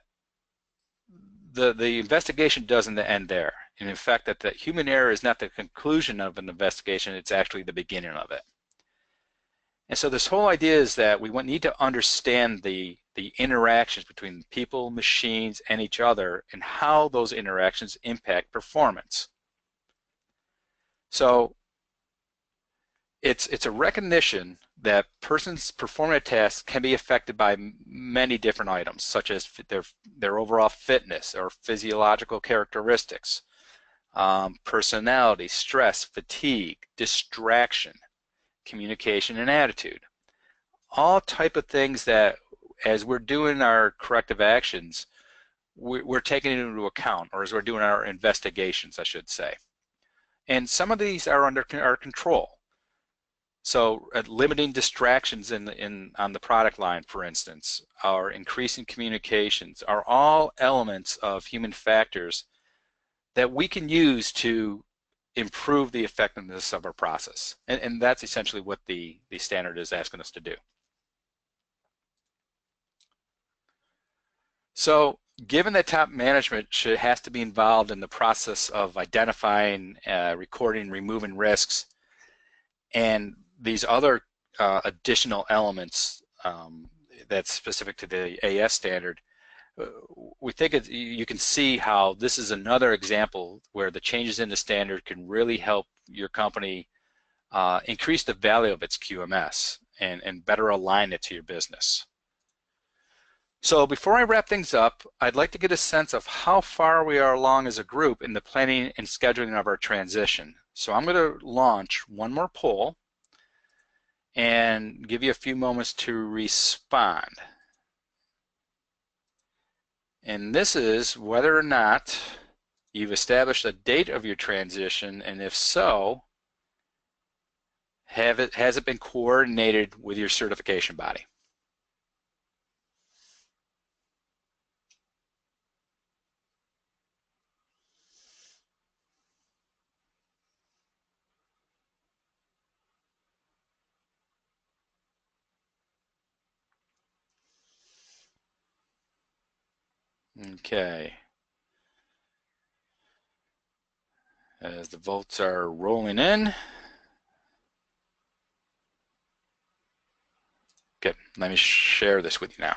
the investigation doesn't end there. And in fact, that the human error is not the conclusion of an investigation, it's actually the beginning of it. And so this whole idea is that we need to understand the interactions between people, machines, and each other, and how those interactions impact performance. So it's a recognition that persons performing a task can be affected by many different items, such as their overall fitness or physiological characteristics, personality, stress, fatigue, distraction, communication, and attitude. All type of things that, as we're doing our corrective actions, we're taking it into account, or as we're doing our investigations, I should say. And some of these are under our control. So limiting distractions on the product line, for instance, or increasing communications are all elements of human factors that we can use to improve the effectiveness of our process. And that's essentially what the standard is asking us to do. So given that top management has to be involved in the process of identifying, recording, removing risks, and these other additional elements that's specific to the AS standard, we think you can see how this is another example where the changes in the standard can really help your company increase the value of its QMS and better align it to your business. So before I wrap things up, I'd like to get a sense of how far we are along as a group in the planning and scheduling of our transition. So I'm going to launch one more poll and give you a few moments to respond. And this is whether or not you've established a date of your transition, and if so, has it been coordinated with your certification body? Okay. As the votes are rolling in. Good. Let me share this with you now.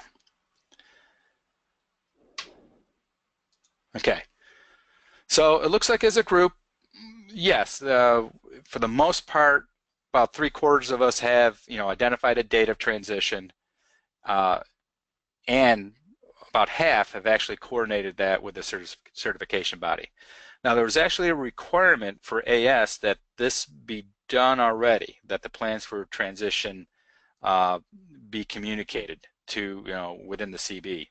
Okay, so it looks like as a group, yes, for the most part, about 3/4 of us have, identified a date of transition, uh, and about half have actually coordinated that with the certification body. Now, there was actually a requirement for AS that this be done already, that the plans for transition be communicated to, within the CB.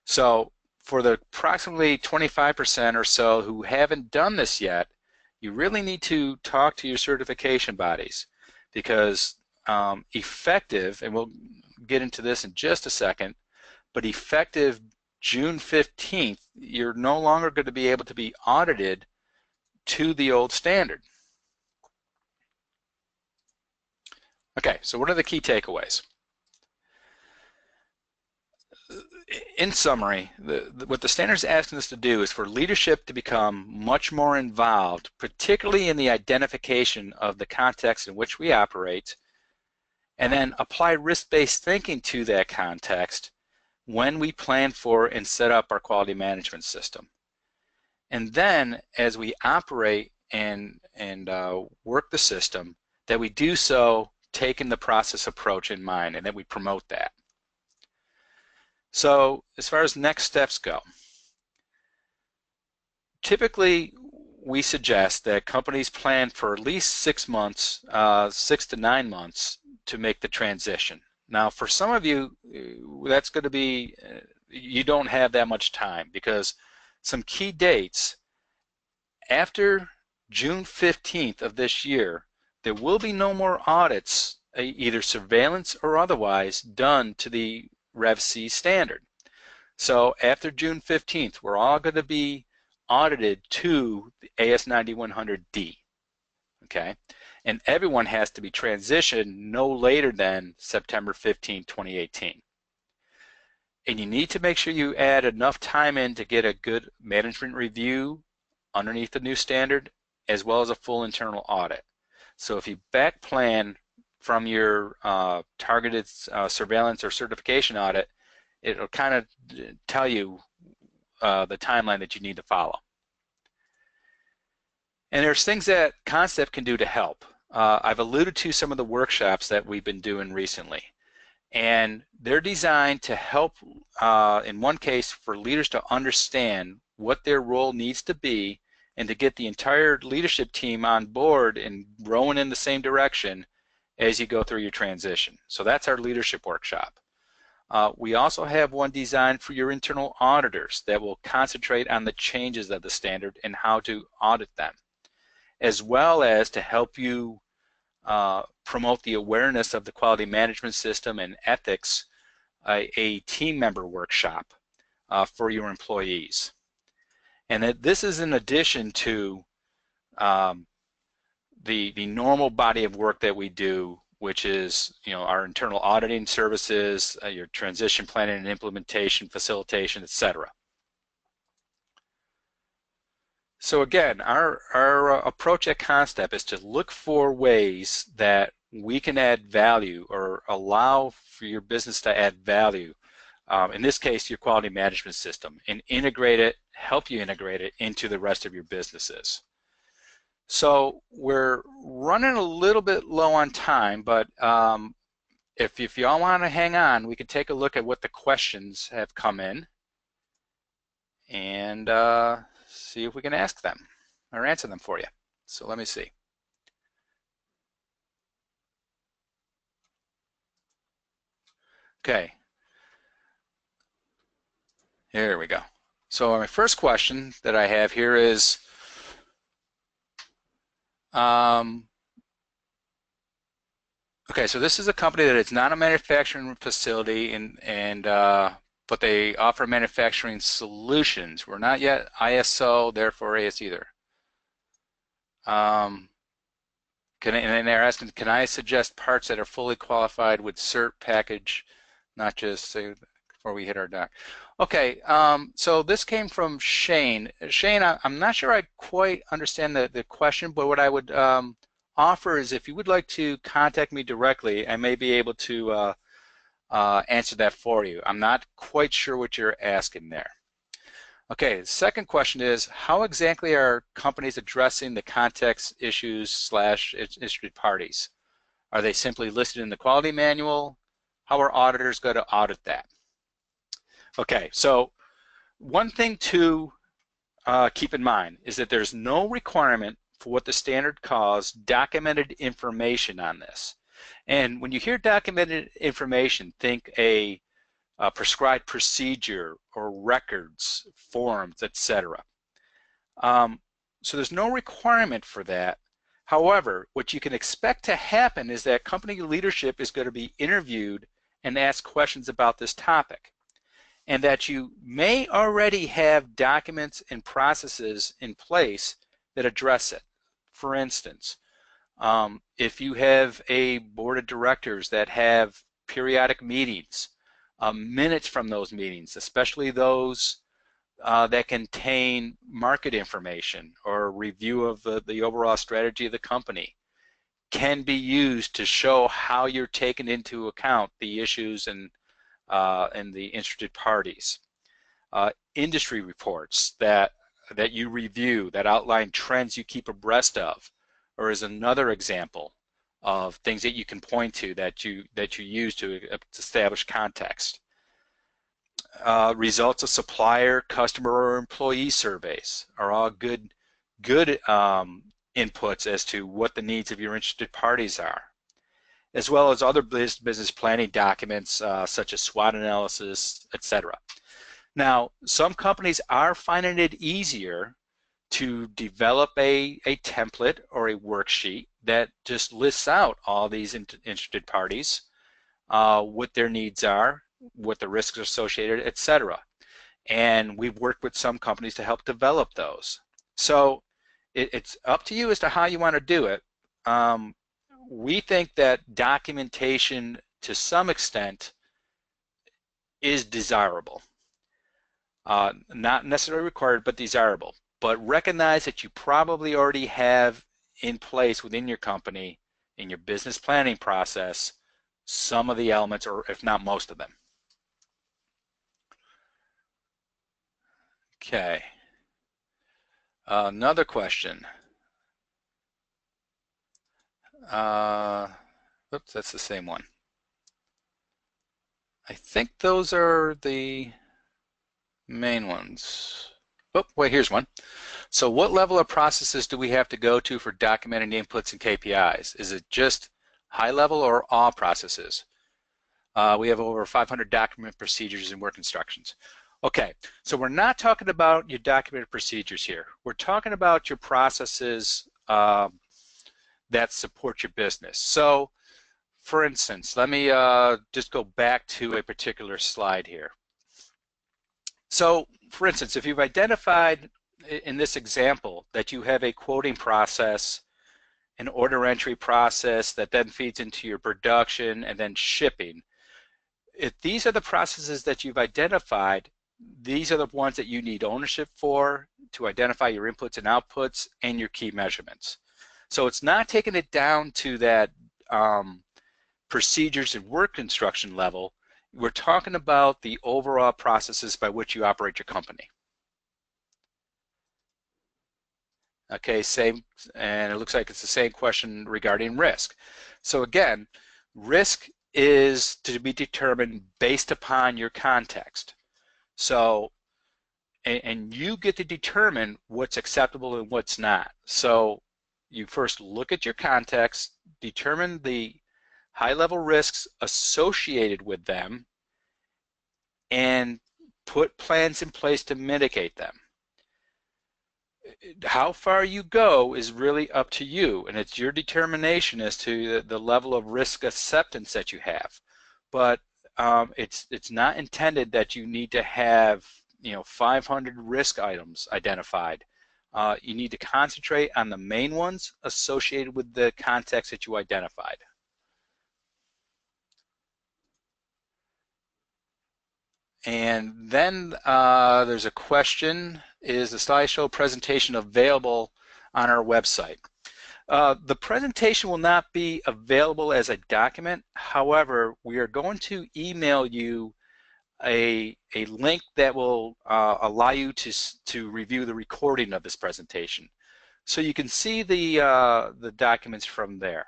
So for the approximately 25% or so who haven't done this yet, you really need to talk to your certification bodies, because effective, and we'll get into this in just a second, but effective June 15th, you're no longer going to be able to be audited to the old standard. Okay, so what are the key takeaways? In summary, what the standard is asking us to do is for leadership to become much more involved, particularly in the identification of the context in which we operate, and then apply risk-based thinking to that context when we plan for and set up our quality management system. And then as we operate and work the system, that we do so taking the process approach in mind, and that we promote that. So as far as next steps go, typically we suggest that companies plan for at least 6 months, 6 to 9 months to make the transition. Now for some of you, that's going to be, you don't have that much time, because some key dates after June 15th of this year, there will be no more audits, either surveillance or otherwise, done to the Rev C standard. So after June 15th, we're all going to be audited to the AS 9100D, okay? And everyone has to be transitioned no later than September 15, 2018. And you need to make sure you add enough time in to get a good management review underneath the new standard, as well as a full internal audit. So if you back plan from your targeted surveillance or certification audit, it'll kind of tell you the timeline that you need to follow. And there's things that CONNSTEP can do to help. I've alluded to some of the workshops that we've been doing recently, and they're designed to help, in one case, for leaders to understand what their role needs to be, and to get the entire leadership team on board and rowing in the same direction as you go through your transition. So that's our leadership workshop. We also have one designed for your internal auditors that will concentrate on the changes of the standard and how to audit them, as well as to help you promote the awareness of the quality management system and ethics, a team member workshop for your employees. And this is in addition to the normal body of work that we do, which is our internal auditing services, your transition planning and implementation, facilitation, etc. So again, our approach at CONNSTEP is to look for ways that we can add value, or allow for your business to add value, in this case your quality management system, and integrate it, help you integrate it into the rest of your businesses. So we're running a little bit low on time, but if y'all want to hang on, we can take a look at what the questions have come in, and see if we can ask them or answer them for you. So let me see. Okay, here we go. So my first question that I have here is, okay, so this is a company that is not a manufacturing facility, but they offer manufacturing solutions. We're not yet ISO, therefore AS either. And they're asking, can I suggest parts that are fully qualified with cert package, not just say before we hit our dock? Okay, so this came from Shane. Shane, I'm not sure I quite understand the question, but what I would offer is, if you would like to contact me directly, I may be able to answer that for you. I'm not quite sure what you're asking there. Okay, the second question is, how exactly are companies addressing the context issues slash interested parties? Are they simply listed in the quality manual? How are auditors going to audit that? Okay, so one thing to keep in mind is that there's no requirement for what the standard calls documented information on this. And when you hear documented information, think a prescribed procedure or records, forms, etc. So there's no requirement for that. However, what you can expect to happen is that company leadership is going to be interviewed and asked questions about this topic, and that you may already have documents and processes in place that address it. For instance, if you have a board of directors that have periodic meetings, minutes from those meetings, especially those that contain market information or review of the overall strategy of the company, can be used to show how you're taking into account the issues and the interested parties. Industry reports that you review that outline trends you keep abreast of, or is another example of things that you can point to that you use to establish context. Results of supplier, customer, or employee surveys are all good inputs as to what the needs of your interested parties are, as well as other business planning documents such as SWOT analysis, etc. Now, some companies are finding it easier to develop a template or a worksheet that just lists out all these interested parties, what their needs are, what the risks are associated, etc. And we've worked with some companies to help develop those. So it's up to you as to how you want to do it. We think that documentation to some extent is desirable. Not necessarily required, but desirable. But recognize that you probably already have in place within your company, in your business planning process, some of the elements, or if not most of them. Okay. Another question. Oops, that's the same one. I think those are the main ones. Oh, wait, here's one. So what level of processes do we have to go to for documenting inputs and KPIs? Is it just high level or all processes? We have over 500 document procedures and work instructions. Okay, so we're not talking about your documented procedures here. We're talking about your processes that support your business. So, for instance, let me just go back to a particular slide here. So, for instance, if you've identified in this example that you have a quoting process, an order entry process that then feeds into your production and then shipping, if these are the processes that you've identified, these are the ones that you need ownership for to identify your inputs and outputs and your key measurements. So it's not taking it down to that procedures and work instruction level. We're talking about the overall processes by which you operate your company. Okay, same, and it looks like it's the same question regarding risk. So again, risk is to be determined based upon your context. So, and you get to determine what's acceptable and what's not. So you first look at your context, determine the high-level risks associated with them, and put plans in place to mitigate them. How far you go is really up to you, and it's your determination as to the level of risk acceptance that you have. But it's not intended that you need to have 500 risk items identified. You need to concentrate on the main ones associated with the context that you identified. And then there's a question, is the slideshow presentation available on our website? The presentation will not be available as a document. However, we are going to email you a link that will allow you to review the recording of this presentation. So you can see the documents from there.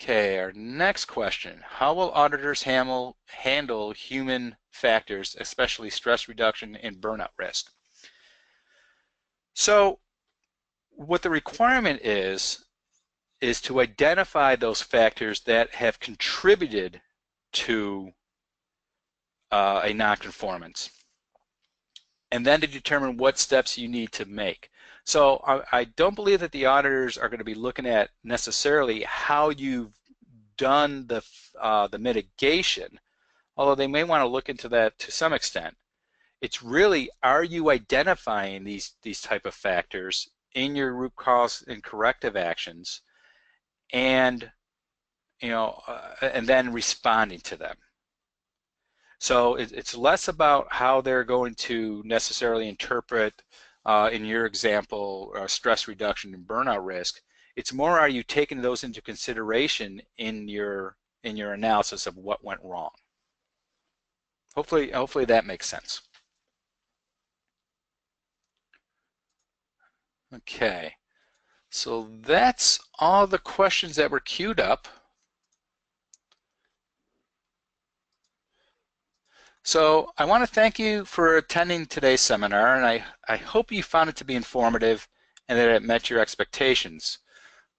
Okay, our next question. How will auditors handle human factors, especially stress reduction and burnout risk? So what the requirement is to identify those factors that have contributed to a nonconformance, and then to determine what steps you need to make. So I don't believe that the auditors are going to be looking at necessarily how you've done the mitigation, although they may want to look into that to some extent. It's really, are you identifying these type of factors in your root cause and corrective actions, and and then responding to them. So it's less about how they're going to necessarily interpret, in your example, stress reduction and burnout risk. It's more, are you taking those into consideration in your analysis of what went wrong? Hopefully that makes sense. Okay, so that's all the questions that were queued up. So I want to thank you for attending today's seminar, and I hope you found it to be informative and that it met your expectations.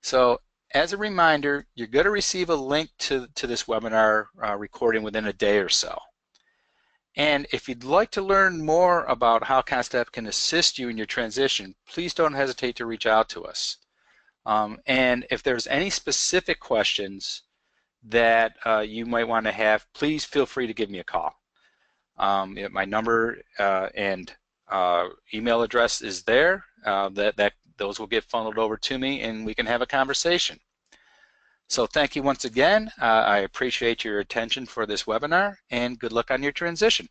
So as a reminder, you're going to receive a link to this webinar recording within a day or so. And if you'd like to learn more about how CONNSTEP can assist you in your transition, please don't hesitate to reach out to us. And if there's any specific questions that you might want to have, please feel free to give me a call. My number and email address is there. Those will get funneled over to me, and we can have a conversation. So thank you once again. I appreciate your attention for this webinar, and good luck on your transition.